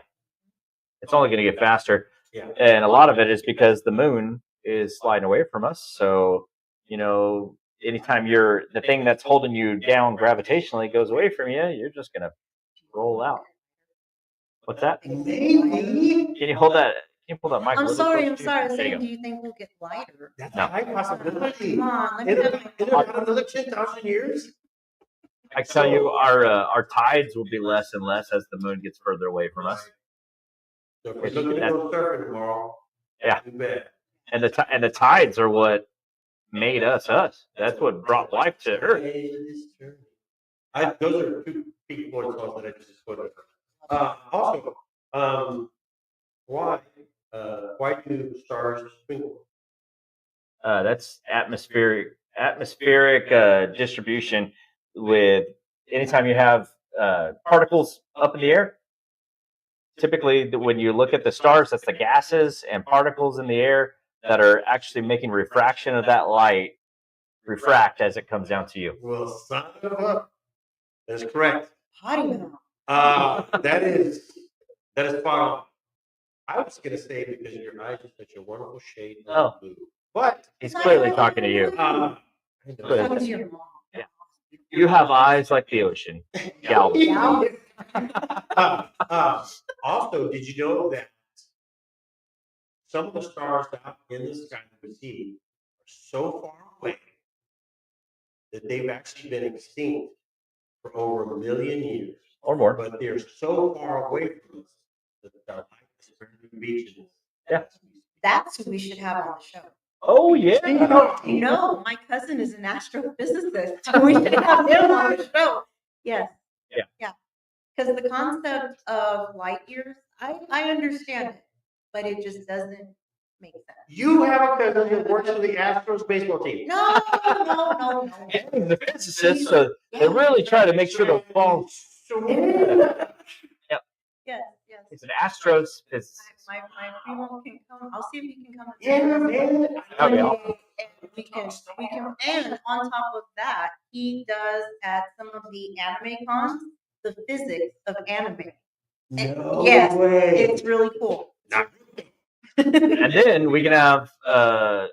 it's only going to get faster. Yeah. And a lot of it is because the moon is sliding away from us. So, you know, anytime the thing that's holding you down gravitationally goes away from you, you're just going to roll out. What's that? Maybe. Can you hold that? Can you pull that mic? I'm sorry. I'm There you go. Do you think we'll get lighter? That's a high possibility. Come on, In about another 10,000 years? I can tell you our tides will be less and less as the moon gets further away from us. So if we're looking to go surfing tomorrow, Yeah. you bet. And the tides are what made us us. That's what brought life to Earth. Those are two Pink Floyd songs that I just quoted. Also, why do stars twinkle? That's atmospheric distribution. With anytime you have particles up in the air, typically when you look at the stars, that's the gases and particles in the air that are actually making refraction of that light refract as it comes down to you. Well, son of a, that's correct. Potty mouth. That is spot on. I was gonna say because your eyes are such a wonderful shade of blue, but He's clearly talking to you. I know. Talking to your mom. Yeah. You have eyes like the ocean. Galvin. Also, did you know that some of the stars out in the sky that we see are so far away that they've actually been extinct for over 1 million years, Or more. but they're so far away from us that our light is very reaching. Yeah. That's who we should have on the show. Oh yeah. No, my cousin is an astrophysicist. We should have him on the show. Yes. Yeah. Yeah. Because the concept of light years, I understand it, but it just doesn't make sense. You have a cousin that works for the Astros baseball team. No. And the physicists, so they really try to make sure the ball. Yes. It's an astrophysicist. My primo can come. I'll see if he can come. Yeah, man. Okay. And we can, and on top of that, he does at some of the anime cons the physics of anime. No Yes, way. it's really cool. And then we can have a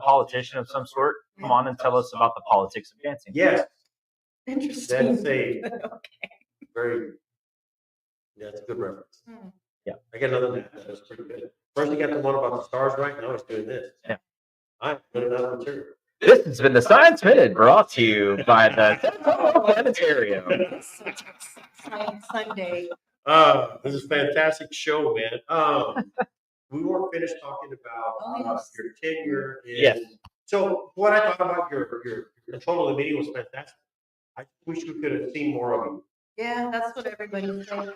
politician of some sort come on and tell us about the politics of dancing. Yes, Interesting. that's a Okay. very. That's a good reference. Hmm. Yeah. I got another one that was pretty good. First, you got the one about the stars, right? Now it's doing this. Yeah. I'm good another material. This has been the Science Minute brought to you by the Planetarium. Science Sunday. This is a fantastic show, man. We weren't finished talking about your tenure. Yes. So what I thought about your control of the meeting was fantastic. I wish we could have seen more of you. Yeah, that's what everybody's saying.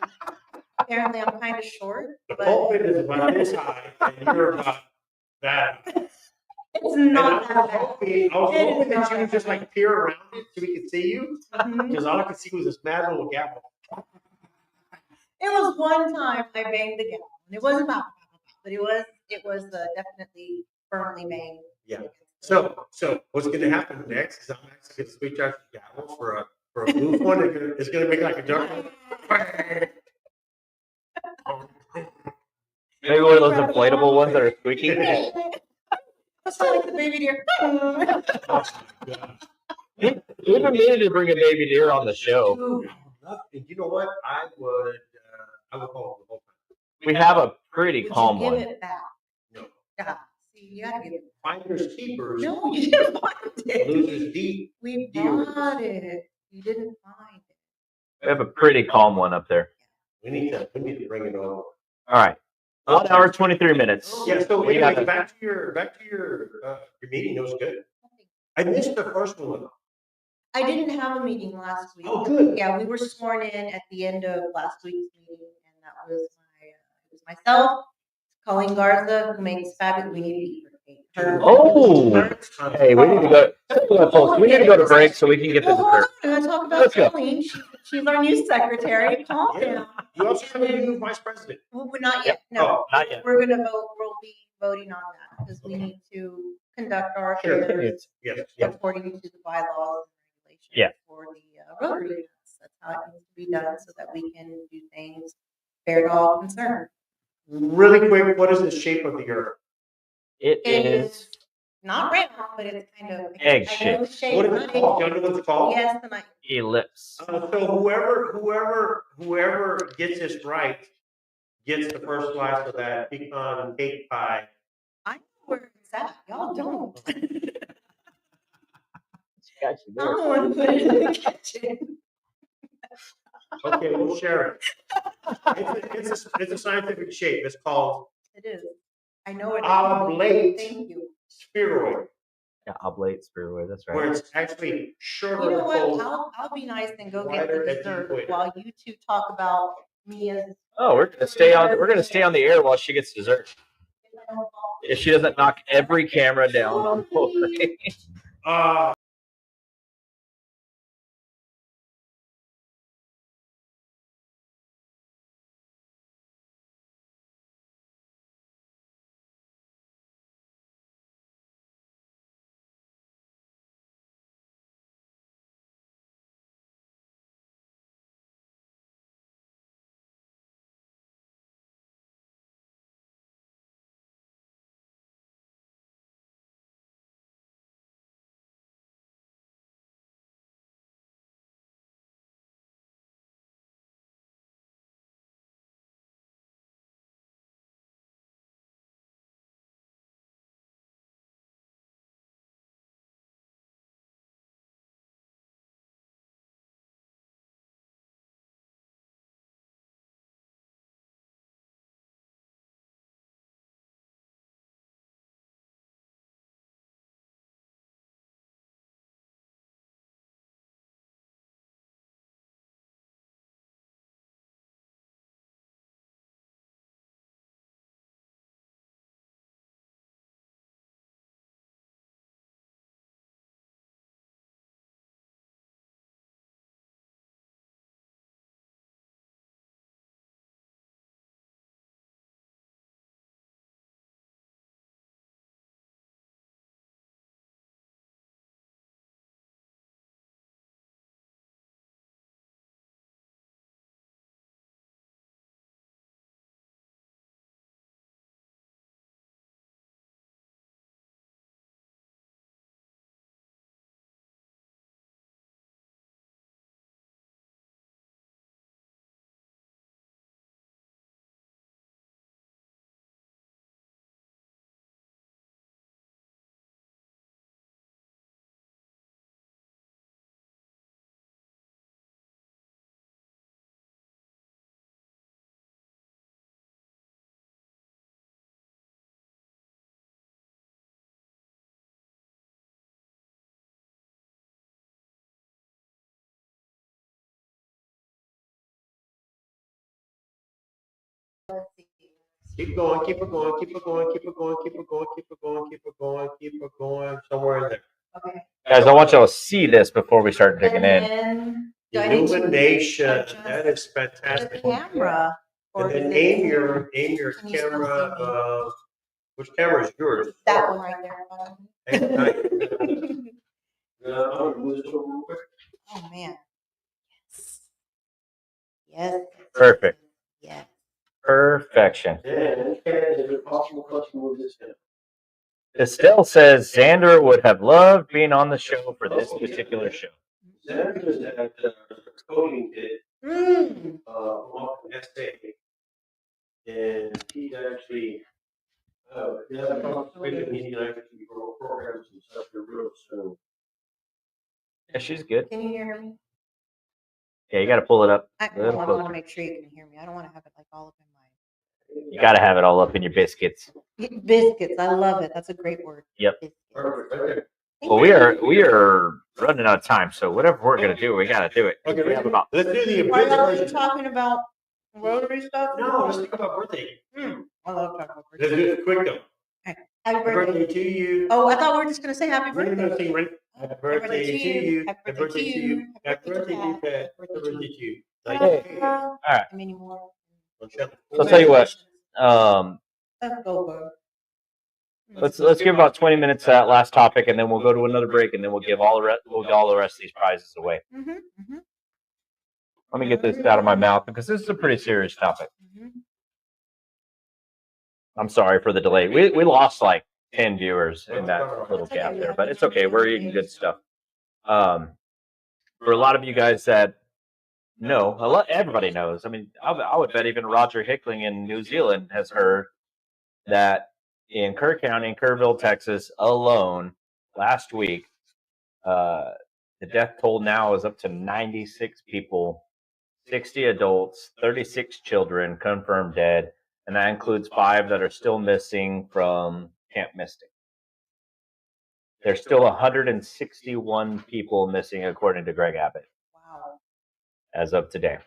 Apparently, I'm kind of short, The but pulpit is about this high, and you're about that. it's And not that bad. I was hoping that you would just like peer around it so we could see you, Mhm. because all I could see was this mad little gavel. It was one time I banged the gavel, and it wasn't about, but it was definitely firmly banged. Yeah. So what's going to happen next is I'm actually going to switch out the gavel for a blue one. It's going to make like a dark. Maybe one of those inflatable ones that are squeaky. That's like the baby deer. We've been meaning to bring a baby deer on the show. And you know what? I would call it the whole time. We have a pretty Would calm you give one. it back? No. Yeah. See, you gotta give it. Finders keepers. No, you didn't find it. Losers deep. We Deer. bought it. You didn't find it. We have a pretty calm one up there. We need to bring it over. All right. 1 hour, 23 minutes. Yeah. So We anyway, got back to your meeting. It was good. I missed the first one. I didn't have a meeting last week. Oh, good. Yeah, we were sworn in at the end of last week's meeting, and that was myself, Colleen Garza, who makes fabulous. We need to eat her. Oh, hey, we need to go. Folks, we need to go to break so we can get this Well, hold on. occurred. I'm gonna talk Let's go. about Colleen. She's our new secretary. Calm Yeah. down. You also have a new vice president. Well, we're not yet. No, Oh, not yet. we're gonna vote. We'll be voting on that because we need to conduct our Sure. affairs Yes. according to the bylaws and regulations Yeah. for the Rotary. That's how it needs to be done so that we can do things fair to all concerned. Really quick, what is the shape of the earth? It It is. is not round, but it's kind of Egg I know the shape. What is it called? Do you know what it's called? Yes, and Ellipse. So whoever gets this right gets the first slice of that pecan cake pie. I know where it's at. Y'all don't. Got you there. I'm the one who put it in the kitchen. Okay, we'll share it. It's a scientific shape. It's called It is. I know it. oblate Thank you. spheroid, Yeah, oblate spheroid. That's where right. it's actually shorter. You know what? poles. I'll be nice and go get Wider the at the dessert equator. while you two talk about me as. Oh, we're gonna stay on. We're gonna stay on the air while she gets dessert. If she doesn't knock every camera down on the floor. Keep going, keep it going, keep it going, keep it going, keep it going, keep it going, keep it going, keep it going, somewhere in there. Okay. Guys, I want y'all to see this before we start digging in. And then, do I need to Illumination, adjust that is the fantastic. camera? And Or then is aim it your can you still camera, see me? which camera is yours? That one right there. Hang tight. I'm gonna move this over real quick. Oh, man. Yes. Perfect. Yes. Perfection. And is it possible for us to move this in? Estelle says Xander would have loved being on the show for this particular show. Xander is at the coding kit, Mm. from SA. And he's actually, he's can actually program some stuff here real soon. Yeah, she's good. Can you hear me? Yeah, you got to pull it up I a little want to closer. make sure you can hear me. I don't want to have it like all up in You got to have it all up in your biscuits. my biscuits. I love it. That's a great word. Yep. Biscuits. Perfect, right there. Well, we are running out of time, so whatever we're gonna do, we got to do it. Okay, We have about let's do the Are abridged y'all version. talking about Rotary stuff? No, let's talk about birthday. I love talking about Let's birthday. do it quick though. Happy Happy birthday. birthday to you. Oh, I thought we were just gonna say happy No, no, no, birthday. sing ready. Happy birthday to you. Happy birthday to you. Happy birthday to you. Happy birthday to you. Like, Hey. All right. Many more. So I'll tell you what. Let's go, bro. Let's give about 20 minutes to that last topic, and then we'll go to another break, and then we'll give all the rest of these prizes away. Let me get this out of my mouth because this is a pretty serious topic. I'm sorry for the delay. We lost like 10 viewers in that little gap there, but it's okay. We're eating good stuff. For a lot of you guys that know, everybody knows. I mean, I would bet even Roger Hickling in New Zealand has heard that in Kerr County, in Kerrville, Texas alone, last week, the death toll now is up to 96 people 60 adults, 36 children confirmed dead, and that includes 5 that are still missing from Camp Mystic. There's still 161 people missing, according to Greg Abbott, Wow. as of today.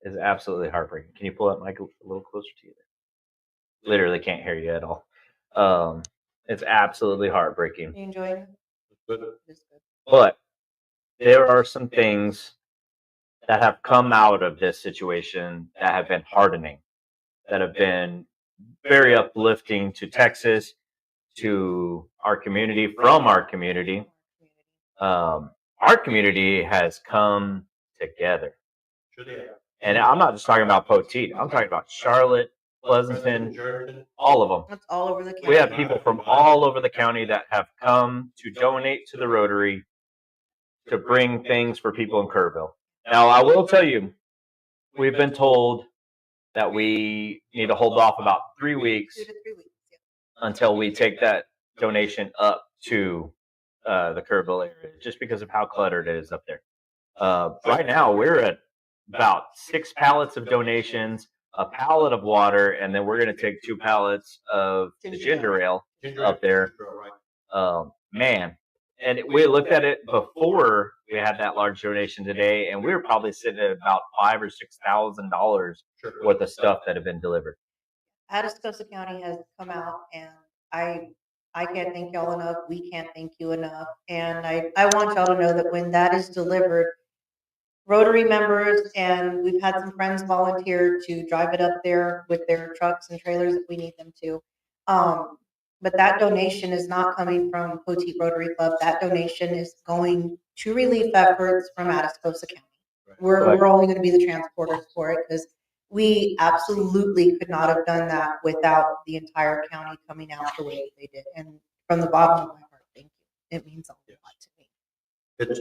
It's absolutely heartbreaking. Can you pull that mic a little closer to you? Literally can't hear you at all. It's absolutely heartbreaking. You enjoying it? Good. It's good. But there are some things that have come out of this situation that have been hardening, that have been very uplifting to Texas, to our community, from our community. Our community has come together. Sure they have. And I'm not just talking about Poteet. I'm talking about Charlotte, Pleasanton, Jordan. all of them. That's all over the county. We have people from all over the county that have come to donate to the Rotary to bring things for people in Kerrville. Now, I will tell you, we've been told that we need to hold off about 3 weeks 2 to 3 weeks. Yeah. until we take that donation up to the Kerrville area, just because of how cluttered it is up there. Right now, we're at about 6 pallets of donations, a pallet of water, and then we're going to take 2 pallets of the ginger ale up there. Man, and we looked at it before we had that large donation today, and we were probably sitting at about $5,000 or $6,000 worth of stuff that have been delivered. Atascosa County has come out, and I can't thank y'all enough. We can't thank you enough. And I want y'all to know that when that is delivered, Rotary members, and we've had some friends volunteer to drive it up there with their trucks and trailers if we need them to. But that donation is not coming from Poteet Rotary Club. That donation is going to relief efforts from Atascosa County. We're only going to be the transporters for it, because we absolutely could not have done that without the entire county coming out the way that they did. And from the bottom of my heart, thank you. It means a lot to me. It's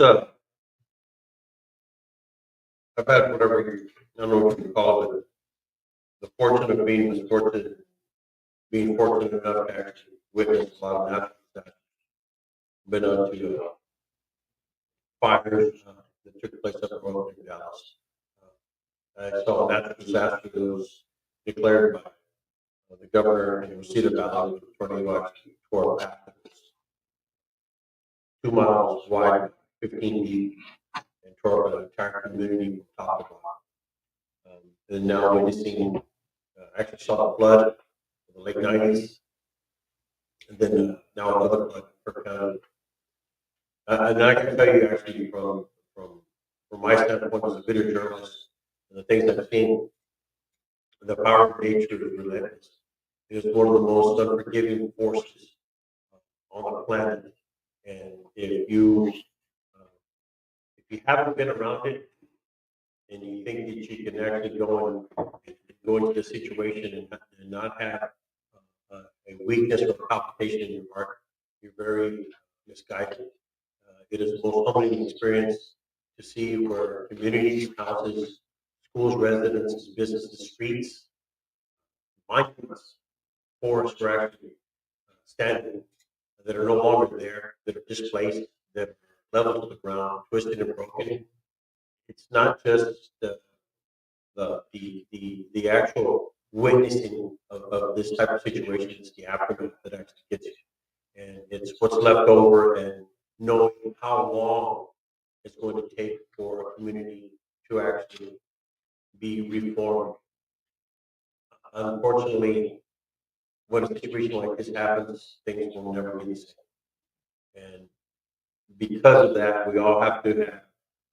I've had whatever I don't know what you call it, the fortune of being fortunate enough to actually witness a lot of natural disasters. Been up to fires that took place up in Dallas. I saw a natural disaster that was declared by the governor in Reseda Valley. The tornado actually tore a path that was 2 miles wide, 15 deep, and tore up an entire community from top to bottom. And now witnessing, actually saw a flood in the late 90s, and then now another flood in Kirk County. And I can tell you, actually, from my standpoint as a video journalist, and the things I've seen, the power of nature is relentless. It is one of the most unforgiving forces on the planet. And if you haven't been around it, and you think that you can actually go into the situation and not have a weakness or palpitation in your heart, you're very misguided. It is the most humbling experience to see where communities, houses, schools, residences, businesses, streets, monuments, forests are actually standing, that are no longer there, that are displaced, that are leveled to the ground, twisted and broken. It's not just the actual witnessing of this type of situation, it's the aftermath that actually gets you. And it's what's left over, and knowing how long it's going to take for a community to actually be reformed. Unfortunately, when a situation like this happens, things will never be the same. And because of that, we all have to have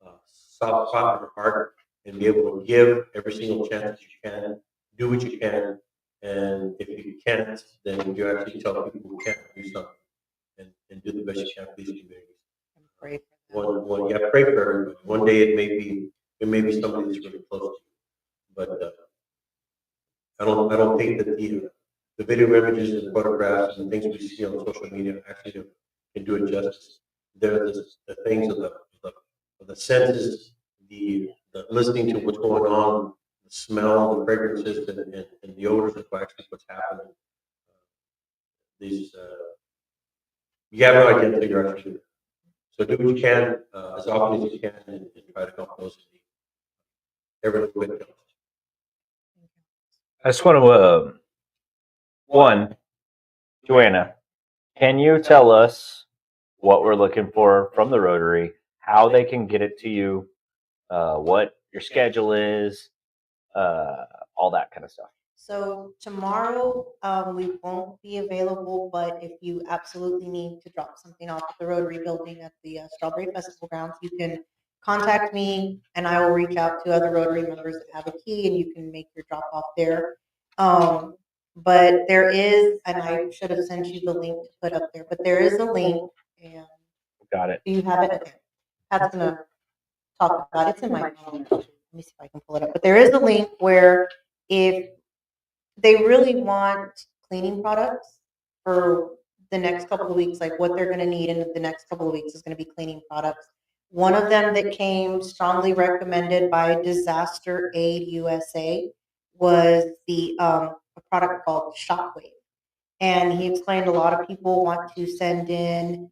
a soft spot in our heart and be able to give every single chance that you can, do what you can, and if you can't, then you actually tell people who can't do something, and do the best you can for these communities. Pray. Yeah, pray for everybody. One day it may be somebody that's really close to you, but I don't think that the video images and photographs and things we see on social media actually can do it justice. They're the things of the senses, the listening to what's going on, the smell, the fragrances, and the odors of actually what's happening. These you have no idea until you're actually there. So do what you can as often as you can and try to help those in need. Every little bit helps. I just want to, one, Joanna, can you tell us what we're looking for from the Rotary, how they can get it to you, what your schedule is, all that kind of stuff? So tomorrow, we won't be available, but if you absolutely need to drop something off at the Rotary Building at the Strawberry Festival grounds, you can contact me and I will reach out to other Rotary members that have a key and you can make your drop off there. But there is, and I should have sent you the link to put up there, but there is a link and Got it. do you have it? Okay. Pat's gonna talk about it. It's in my phone. Let me see if I can pull it up. But there is a link where if they really want cleaning products for the next couple of weeks, like what they're going to need in the next couple of weeks is going to be cleaning products. One of them that came strongly recommended by Disaster Aid USA was a product called Shockwave. And he explained a lot of people want to send in,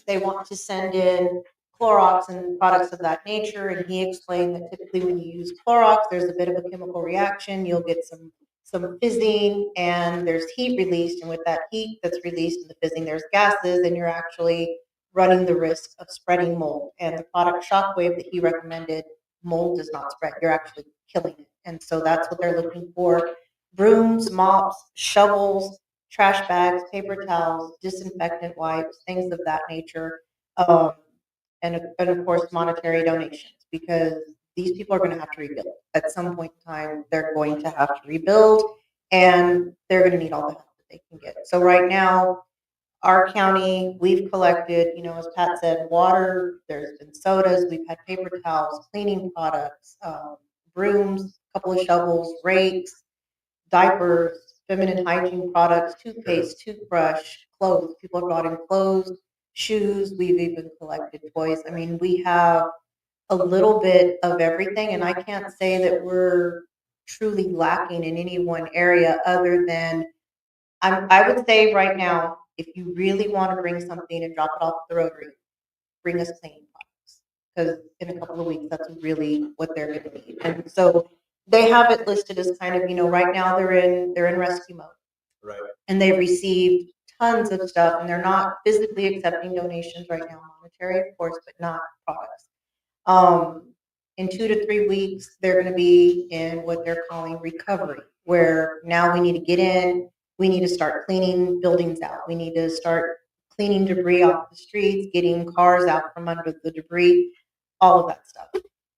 they want to send in Clorox and products of that nature. And he explained that typically when you use Clorox, there's a bit of a chemical reaction. You'll get some fizzing and there's heat released. And with that heat that's released and the fizzing, there's gases, and you're actually running the risk of spreading mold. And the product Shockwave that he recommended, mold does not spread. You're actually killing it. And so that's what they're looking for. Brooms, mops, shovels, trash bags, paper towels, disinfectant wipes, things of that nature. And of course, monetary donations, because these people are going to have to rebuild. At some point in time, they're going to have to rebuild, and they're going to need all the help that they can get. So right now, our county, we've collected, as Pat said, water, there's been sodas, we've had paper towels, cleaning products, brooms, a couple of shovels, rakes, diapers, feminine hygiene products, toothpaste, toothbrush, clothes. People have brought in clothes, shoes. We've even collected toys. I mean, we have a little bit of everything, and I can't say that we're truly lacking in any one area other than I would say right now, if you really want to bring something and drop it off at the Rotary, bring us cleaning products, because in a couple of weeks, that's really what they're going to need. And so they have it listed as kind of, right now they're in rescue mode. Right. And they've received tons of stuff, and they're not physically accepting donations right now, monetary, of course, but not products. In 2 to 3 weeks, they're going to be in what they're calling recovery, where now we need to get in, we need to start cleaning buildings out, we need to start cleaning debris off the streets, getting cars out from under the debris, all of that stuff.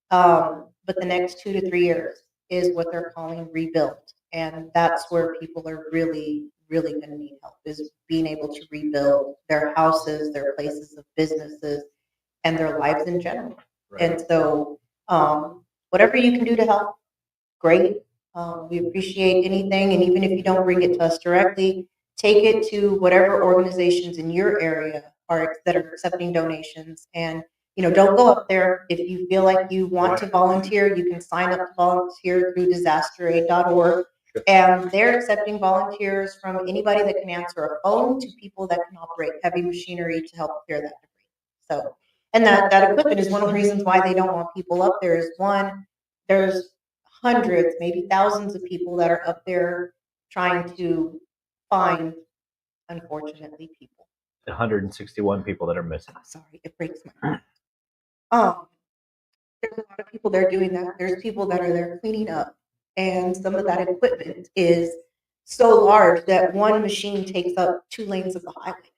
But the next 2 to 3 years is what they're calling rebuild. And that's where people are really, really going to need help, is being able to rebuild their houses, their places of businesses, and their lives in general. Right. And so whatever you can do to help, great. We appreciate anything. And even if you don't bring it to us directly, take it to whatever organizations in your area that are accepting donations. And don't go up there. If you feel like you want to volunteer, you can sign up to volunteer through disasteraid.org. And they're accepting volunteers from anybody that can answer a phone to people that can operate heavy machinery to help clear that debris. So, and that equipment is one of the reasons why they don't want people up there is one, there's hundreds, maybe thousands of people that are up there trying to find, unfortunately, people. 161 people that are missing. I'm sorry, it breaks my heart. There's a lot of people there doing that. There's people that are there cleaning up, and some of that equipment is so large that one machine takes up 2 lanes of the highway.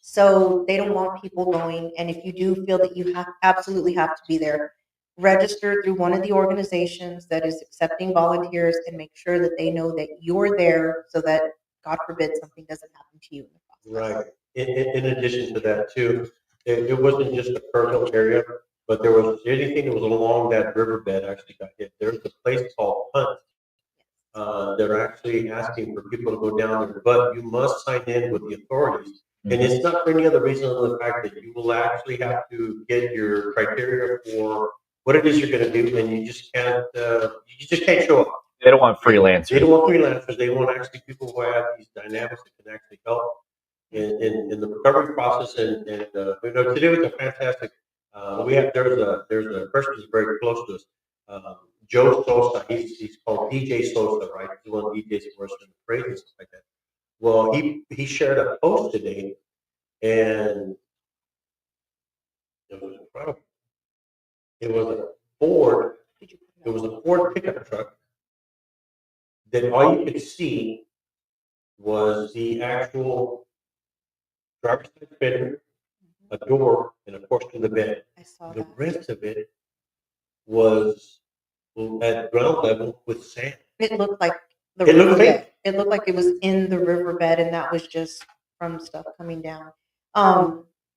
So they don't want people going. And if you do feel that you absolutely have to be there, register through one of the organizations that is accepting volunteers and make sure that they know that you're there so that, God forbid, something doesn't happen to you in the process. Right. In addition to that, too, it wasn't just the Pearl area, but there was anything that was along that riverbed actually got hit. There's a place called Hunt. They're actually asking for people to go down there, but you must sign in with the authorities. And it's not for any other reason than the fact that you will actually have to get your criteria for what it is you're going to do, and you just can't show up. They don't want freelancers. They don't want freelancers. They want actually people who have these dynamics that can actually help. in the recovery process, and today was a fantastic. There's a person who's very close to us, Joe Sosa. He's called DJ Sosa, right? He's one of the DJs for us in the parade and stuff like that. Well, he shared a post today, and it was incredible. It was a Ford. It was a Ford pickup truck that all you could see was the actual driver's side fender, a door, and a portion of the bed. I saw The that. rest of it was at ground level with sand. It looked like the It looked riverbed. fake. It looked like it was in the riverbed, and that was just from stuff coming down.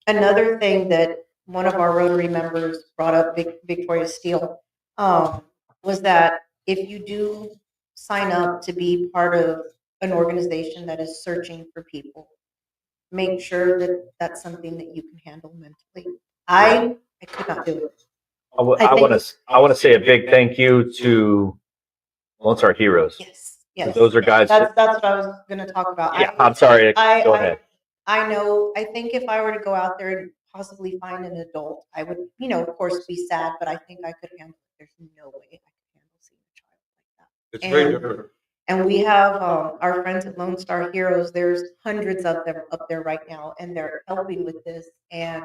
Another thing that one of our Rotary members brought up, Victoria Steele, was that if you do sign up to be part of an organization that is searching for people, make sure that that's something that you can handle mentally. I could not do it. I I think- want to say a big thank you to Lone Star Heroes. Yes. Those are guys. That's what I was going to talk about. Yeah, I'm sorry. Go ahead. I know. I think if I were to go out there and possibly find an adult, I would, of course, be sad. But I think I could handle it. There's no way I could handle seeing a child like that. It's very different. And we have our friends at Lone Star Heroes. There's hundreds of them up there right now, and they're helping with this. And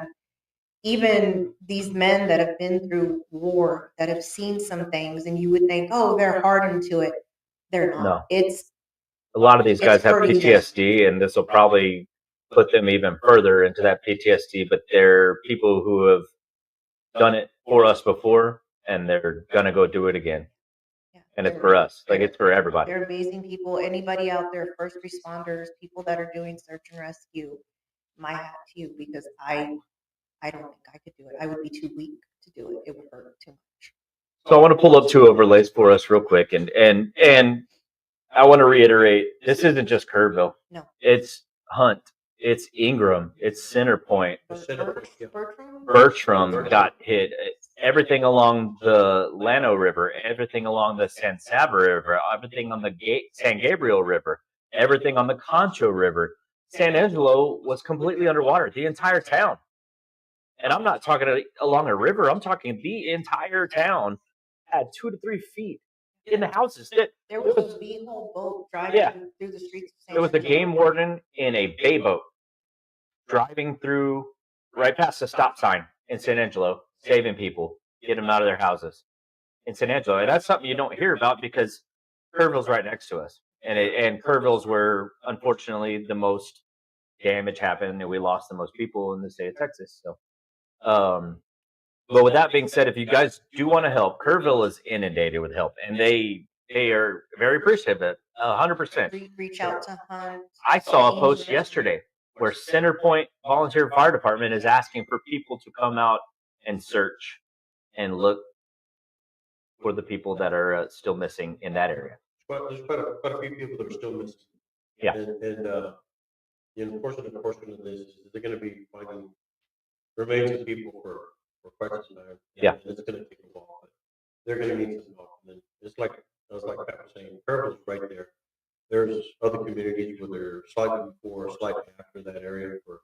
even these men that have been through war, that have seen some things, and you would think, oh, they're hardened to it. They're not. No. It's A lot of these guys have hurting them. PTSD, and this will probably put them even further into that PTSD. But they're people who have done it for us before, and they're gonna go do it again. yeah, And it's they're- for us. Like, it's for everybody. They're amazing people. Anybody out there, first responders, people that are doing search and rescue, my hat to you, because I don't think I could do it. I would be too weak to do it. It would hurt too much. So I want to pull up two overlays for us real quick, and I want to reiterate, this isn't just Kerrville. No. It's Hunt, it's Ingram, it's Centerpoint. Bertram? Bertram got hit. Everything along the Llano River, everything along the San Saba River, everything on the San Gabriel River, everything on the Concho River. San Angelo was completely underwater, the entire town. And I'm not talking along a river. I'm talking the entire town had 2 to 3 feet in the houses. There was a V-hole boat driving through the streets of San There was a Angelo. game warden in a bay boat driving through right past the stop sign in San Angelo, saving people, getting them out of their houses in San Angelo. And that's something you don't hear about because Kerrville's right next to us. And Kerrville's where, unfortunately, the most damage happened and we lost the most people in the state of Texas. So, but with that being said, if you guys do want to help, Kerrville is inundated with help, and they are very appreciative of it, 100%. Reach out to Hunt. I saw a post yesterday where Centerpoint Volunteer Fire Department is asking for people to come out and search and look for the people that are still missing in that area. There's quite a few people that are still missing. Yeah. And the unfortunate portion of this is they're going to be finding remains of people for quite some time. Yeah. And it's going to take a while, but they're going to need some help. And then it's like Pat was saying, Kerrville's right there. There's other communities where they're slightly before, slightly after that area for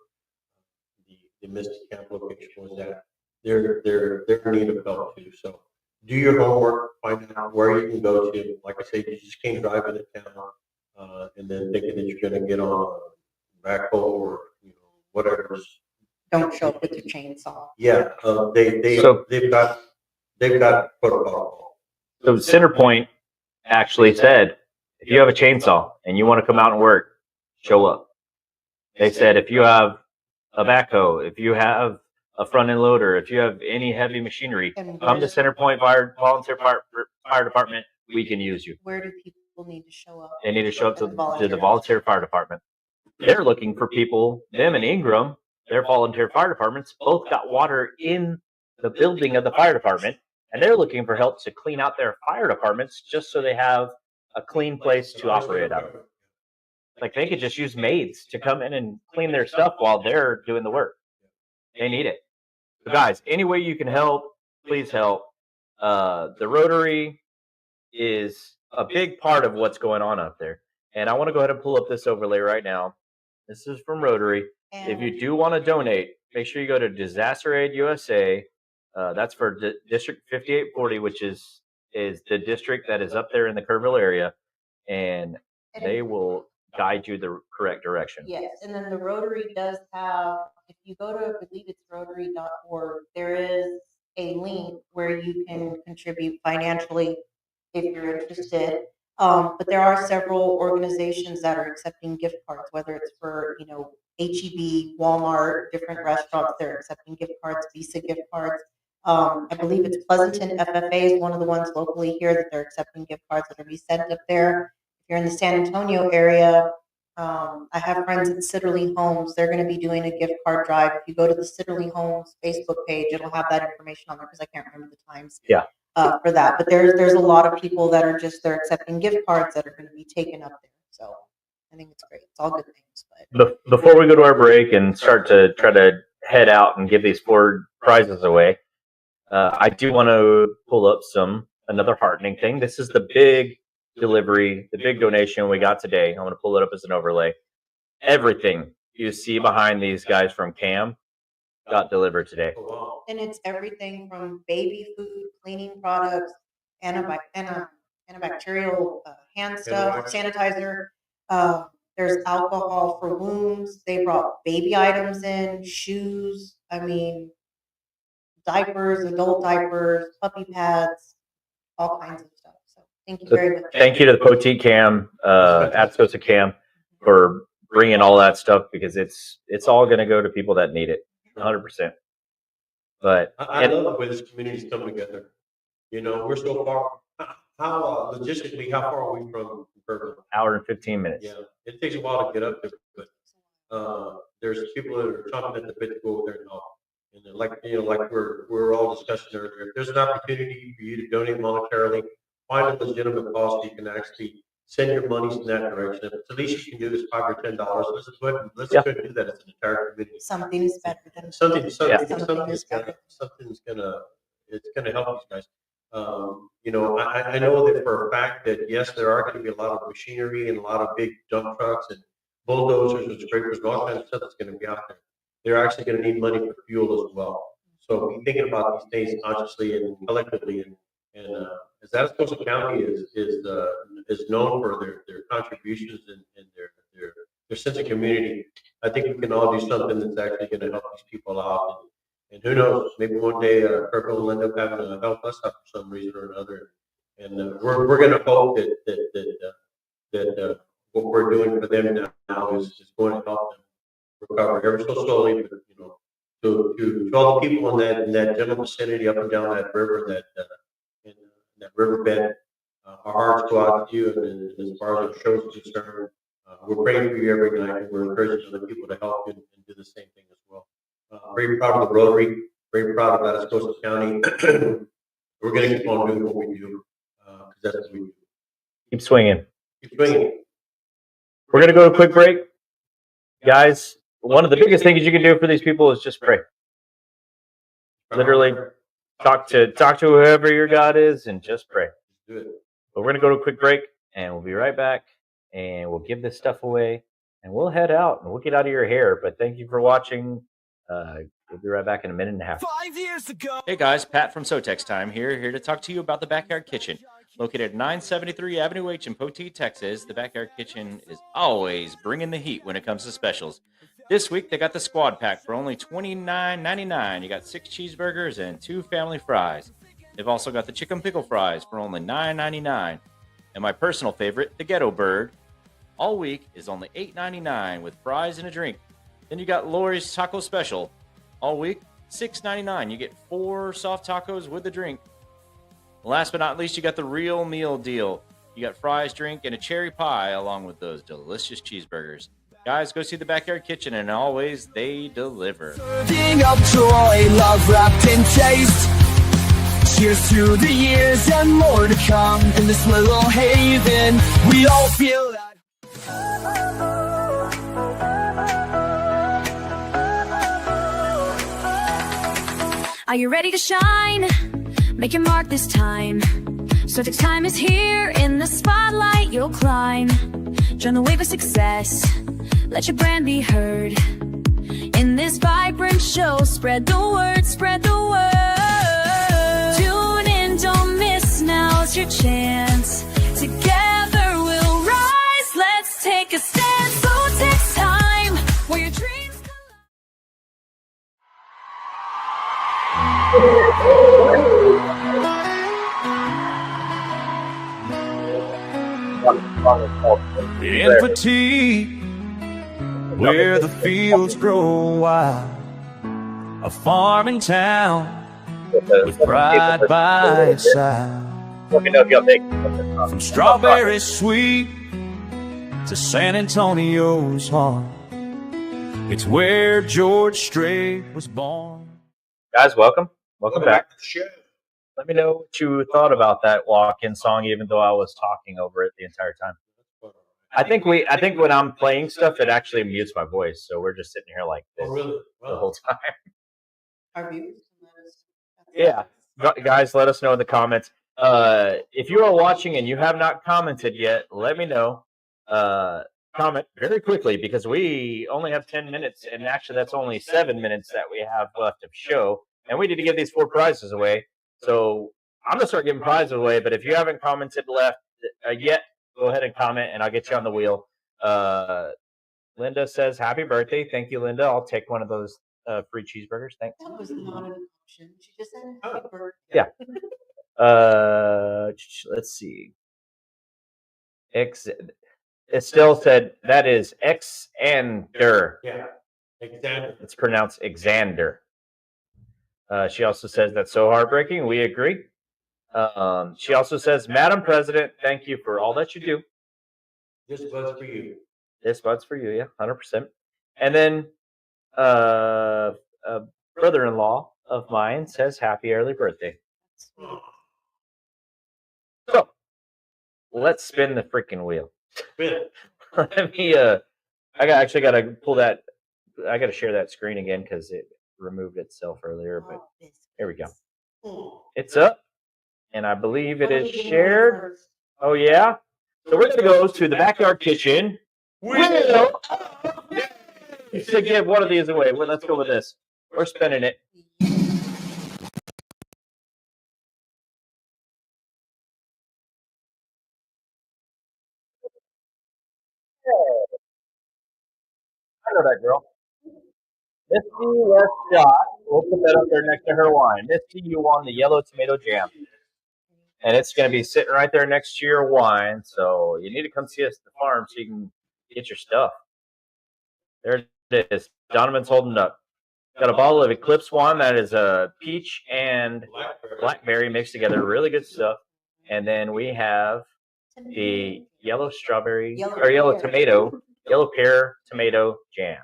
the Misty Camp location was that. They're in need of help too. So do your homework, find out where you can go to. Like I said, you just can't drive into town and then thinking that you're going to get on a backhoe or whatever. Don't show up with your chainsaw. Yeah, they've got protocol. So Centerpoint actually said, if you have a chainsaw and you want to come out and work, show up. They said, if you have a backhoe, if you have a front end loader, if you have any heavy machinery, come to Centerpoint Volunteer Fire Department. We can use you. Where do people need to show up? They need to show up to the Volunteer Fire Department. They're looking for people. Them and Ingram, their volunteer fire departments, both got water in the building of the fire department, and they're looking for help to clean out their fire departments just so they have a clean place to operate out of. Like, they could just use maids to come in and clean their stuff while they're doing the work. They need it. So guys, any way you can help, please help. The Rotary is a big part of what's going on up there. And I want to go ahead and pull up this overlay right now. This is from Rotary. If you do want to donate, make sure you go to Disaster Aid USA. That's for District 5840, which is the district that is up there in the Kerrville area, and they will guide you the correct direction. Yes, and then the Rotary does have, if you go to, I believe it's rotary.org, there is a link where you can contribute financially if you're interested. But there are several organizations that are accepting gift cards, whether it's for, HEB, Walmart, different restaurants, they're accepting gift cards, Visa gift cards. I believe it's Pleasanton FFA is one of the ones locally here that they're accepting gift cards that are be sent up there. If you're in the San Antonio area, I have friends at Sitterly Homes. They're going to be doing a gift card drive. If you go to the Sitterly Homes Facebook page, it'll have that information on there because I can't remember the times. Yeah. For that, but there's a lot of people that are they're accepting gift cards that are going to be taken up there. So I think it's great. It's all good things. But Before we go to our break and start to try to head out and give these 4 prizes away, I do want to pull up another heartening thing. This is the big delivery, the big donation we got today. I'm going to pull it up as an overlay. Everything you see behind these guys from CAM got delivered today. Oh, wow. and it's everything from baby food, cleaning products, antibacterial hand stuff, sanitizer. There's alcohol for wounds. They brought baby items in, shoes. I mean, diapers, adult diapers, puppy pads, all kinds of stuff. So thank you very much. Thank you to the Poteet Cam, at SoTex Cam, for bringing all that stuff, because it's all going to go to people that need it, 100%. But I love the way this community's come together. We're so far. How logistically, how far are we from Kerrville? hour and 15 minutes. Yeah, it takes a while to get up there, but there's people that are chomping at the bit to go over there and help. And they're like we're all discussing earlier, if there's an opportunity for you to donate monetarily, find a legitimate cause so you can actually send your monies in that direction. If it's the least you can do is $5 or $10, let's go do that as an entire community. Something is better than Something's better. gonna help these guys. I know that for a fact that yes, there are going to be a lot of machinery and a lot of big dump trucks and bulldozers and scrapers and all kinds of stuff that's going to be out there. They're actually going to need money for fuel as well. So be thinking about these things consciously and collectively. And as Atascosa County is known for their contributions and their sense of community, I think we can all do something that's actually going to help these people out. And who knows, maybe one day Kerrville will end up having to help us out for some reason or another. And we're going to hope that what we're doing for them now is going to help them recover ever so slowly. But to all the people in that general vicinity up and down that river, that riverbed, our hearts go out to you. And as far as our show is concerned, we're praying for you every night, and we're encouraging other people to help you and do the same thing as well. Very proud of the Rotary, very proud of Atascosa County. We're going to keep on doing what we do, because that's what we do. Keep swinging. Keep swinging. We're going to go to a quick break. Guys, one of the biggest things you can do for these people is just pray. Literally, talk to whoever your God is and just pray. Do it. But we're going to go to a quick break, and we'll be right back, and we'll give this stuff away, and we'll head out, and we'll get out of your hair. But thank you for watching. We'll be right back in a minute and a half. 5 years ago. Hey guys, Pat from SoTex Time here to talk to you about the Backyard Kitchen. Located at 973 Avenue H in Poteet, Texas, the Backyard Kitchen is always bringing the heat when it comes to specials. This week, they got the squad pack for only $29.99. You got 6 cheeseburgers and 2 family fries. They've also got the chicken pickle fries for only $9.99. And my personal favorite, the Ghetto Bird, all week is only $8.99 with fries and a drink. Then you got Lori's Taco Special. All week, $6.99. You get 4 soft tacos with a drink. Last but not least, you got the real meal deal. You got fries, drink, and a cherry pie along with those delicious cheeseburgers. Guys, go see the Backyard Kitchen, and always, they deliver. Serving up joy, love wrapped in taste. Cheers to the years and more to come. In this little haven, we all feel that. Are you ready to shine? Make your mark this time. SoTex Time is here. In the spotlight you'll climb. Join the wave of success. Let your brand be heard. In this vibrant show, spread the word, spread the word. Tune in, don't miss, now's your chance. Together we'll rise, let's take a stand. SoTex Time, where your dreams In fatigue, where the fields grow wild, a farming town with pride by its side. Let me know if y'all take From strawberry sweet to San Antonio's heart, it's where George Strait was born. guys. Welcome back. to the show. Let me know what you thought about that walk-in song, even though I was talking over it the entire time. I think when I'm playing stuff, it actually mutes my voice, so we're just sitting here like this Oh, really? the whole time. Our viewers can let us. Yeah, guys, let us know in the comments. If you are watching and you have not commented yet, let me know. Comment very quickly because we only have 10 minutes, and actually that's only 7 minutes that we have left of show, and we need to give these 4 prizes away. So I'm gonna start giving prizes away. But if you haven't commented left yet, go ahead and comment, and I'll get you on the wheel. Linda says, "Happy birthday!" Thank you, Linda. I'll take one of those free cheeseburgers. Thanks. That was not an option. She just said happy birthday. Yeah. Let's see. It still said that is Xander. Yeah. Exactly. It's pronounced Xander. She also says that's so heartbreaking. We agree. She also says, Madam President, thank you for all that you do. This was for you. This bud's for you, yeah, 100%. And then a brother-in-law of mine says, happy early birthday. So let's spin the freaking wheel. Spin it. Let me actually got to pull that. I got to share that screen again because it removed itself earlier, but here we go. It's up, and I believe it is shared. Oh yeah. So we're gonna go to the backyard kitchen. Wheel to give one of these away. Well, let's go with this. We're spinning it. I know that girl. Misty West Shot. We'll put that up there next to her wine. Misty, you won the yellow tomato jam. And it's going to be sitting right there next to your wine. So you need to come see us at the farm so you can get your stuff. There it is. Donovan's holding it up. Got a bottle of Eclipse wine that is a peach and blackberry mixed together. Really good stuff. And then we have the yellow pear tomato jam.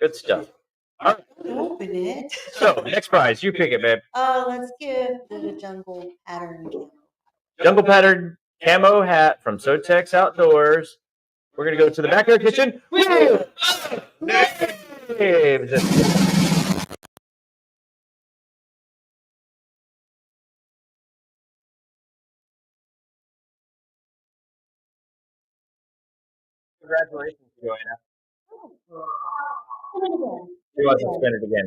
Good stuff. All right. Open it. So next prize, you pick it, babe. Let's give the jungle pattern. Jungle pattern camo hat from SoTex Outdoors. We're gonna go to the backyard kitchen. Congratulations, Joanna. She wants to spin it again.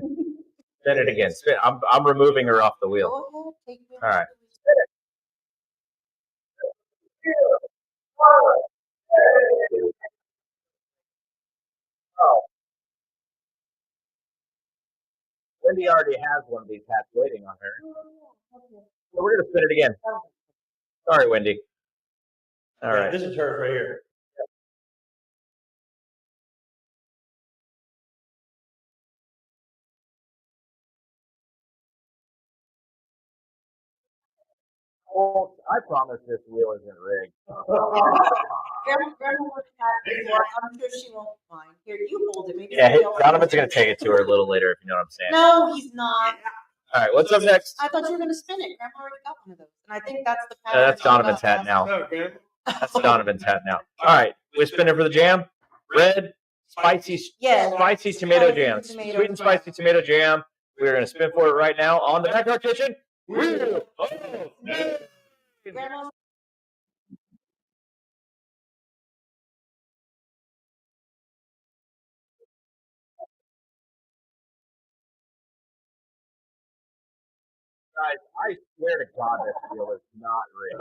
Spin it again. Spin. I'm removing her off the wheel. Go ahead, take your All right. Oh. Wendy already has one of these hats waiting on her. So we're gonna spin it again. Sorry, Wendy. All right. This is hers right here. Well, I promise this wheel isn't rigged. Grandma looked at it before. I'm sure she won't mind. Here, you hold it. Maybe Yeah, somebody else Donovan's will. gonna take it to her a little later, if you know what I'm saying. No, he's not. All right, what's up next? I thought you were going to spin it. Grandma already got one of those. And I think that's the pattern. That's Donovan's hat now. No, Grandma. That's Donovan's hat now. All right, we spinning for the jam. Red, spicy tomato jam. Sweet and spicy tomato jam. We're gonna spin for it right now on the backyard kitchen. Wheel. Grandma Guys, I swear to God, this wheel is not real.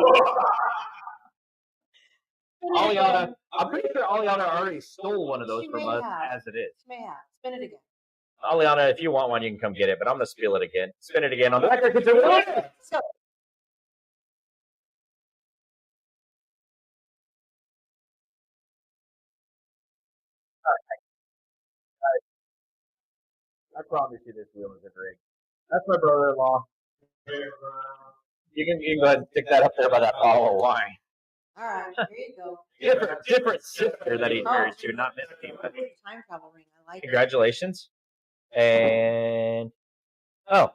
Aliana, I'm pretty sure Aliana already stole one of those She from may us have. as it is. May have. Spin it again. Aliana, if you want one, you can come get it, but I'm going to spill it again. Spin it again on the back. Let's go. I promise you this wheel isn't rigged. That's my brother-in-law. You can go ahead and stick that up there by that bottle of wine. All right, here you go. Different sister that he married to, not Miss But Time travel ring. I like it. congratulations. And What?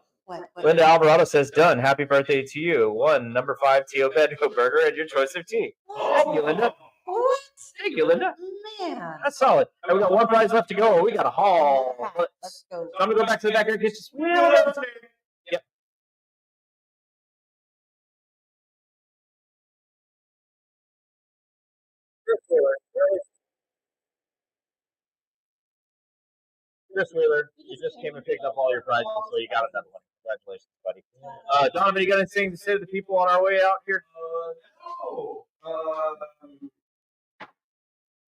Linda Alvarado says, done. Happy birthday to you. One, number 5 T.O. Bedroom Burger and your choice of tea. Thank you, Linda. What? Thank you, Linda. Man. That's solid. And we got one prize left to go. We got a haul. Let's go. So I'm going to go back to the backyard kitchen. Yep. Chris Wheeler, you just came and picked up all your prizes, so you got another one. Congratulations, buddy. Donovan, you got anything to say to the people on our way out here?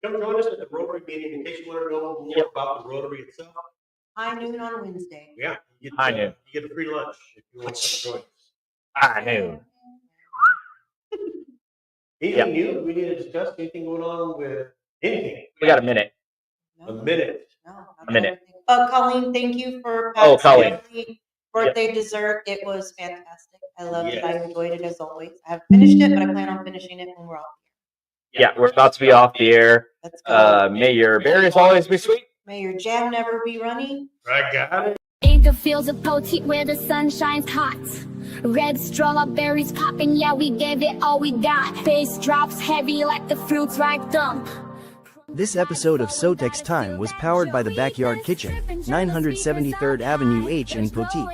Come join us at the Rotary meeting in case you want to know more about the Rotary itself. High noon on Wednesday. Yeah, you High noon. You get a free lunch if you want to join us. I knew. Anything new we need to discuss? Anything going on with anything? We got a minute. A minute. No, A minute. Colleen, thank you for Oh, Colleen. birthday dessert. It was fantastic. I loved it. I enjoyed it as always. I haven't finished it, but I plan on finishing it when we're off. Yeah, we're about to be off the air. Let's go. May your berries always be sweet. May your jam never be runny. I got it. In the fields of poteet where the sun shines hot. Red strawberries popping, yeah, we gave it all we got. Bass drops heavy like the fruits ripe dump. This episode of SoTex Time was powered by the Backyard Kitchen, 973rd Avenue H in Poteet.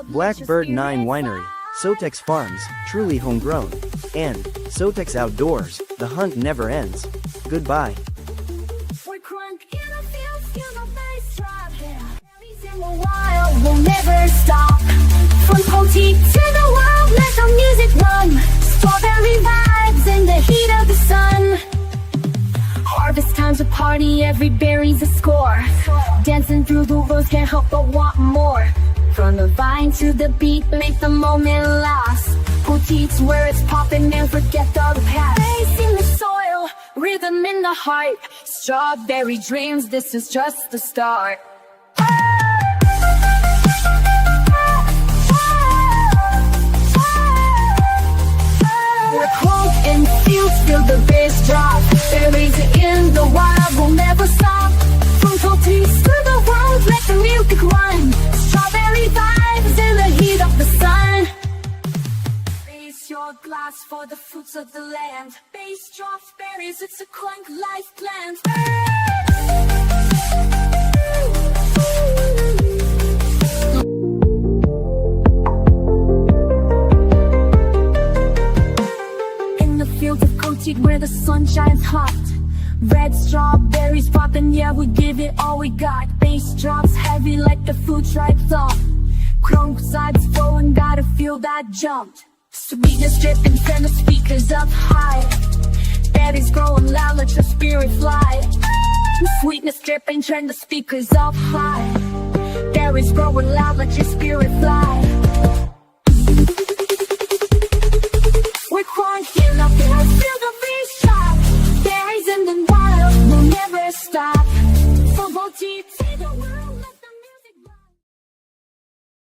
Blackbird 9 Winery, SoTex Farms, truly homegrown, and SoTex Outdoors, the hunt never ends. Goodbye. We're crunk in the fields, in the bass drop. Berries in the wild will never stop. From Poteet to the world, let the music run. Strawberry vibes in the heat of the sun. Harvest time's a party, every berry's a score. Dancing through the woods, can't help but want more. From the vine to the beat, make the moment last. Poteet's where it's popping and forget all the past. Bass in the soil, rhythm in the heart. Strawberry dreams, this is just the start. We're cold and fields, feel the bass drop. Berries in the wild will never stop. From Poteet to the world, let the music run. Strawberry vibes in the heat of the sun. Raise your glass for the fruits of the land. Bass drops berries, it's a clunk life plant. Fields of Poteet where the sun shines hot. Red strawberries popping, yeah, we give it all we got. Bass drops heavy like the food tribe thump. Crunk sides flowing, gotta feel that jump. Sweetness dripping, turn the speakers up high. Berries growing loud, let your spirit fly. Sweetness dripping, turn the speakers up high. Berries growing loud, let your spirit fly. We're crunk in the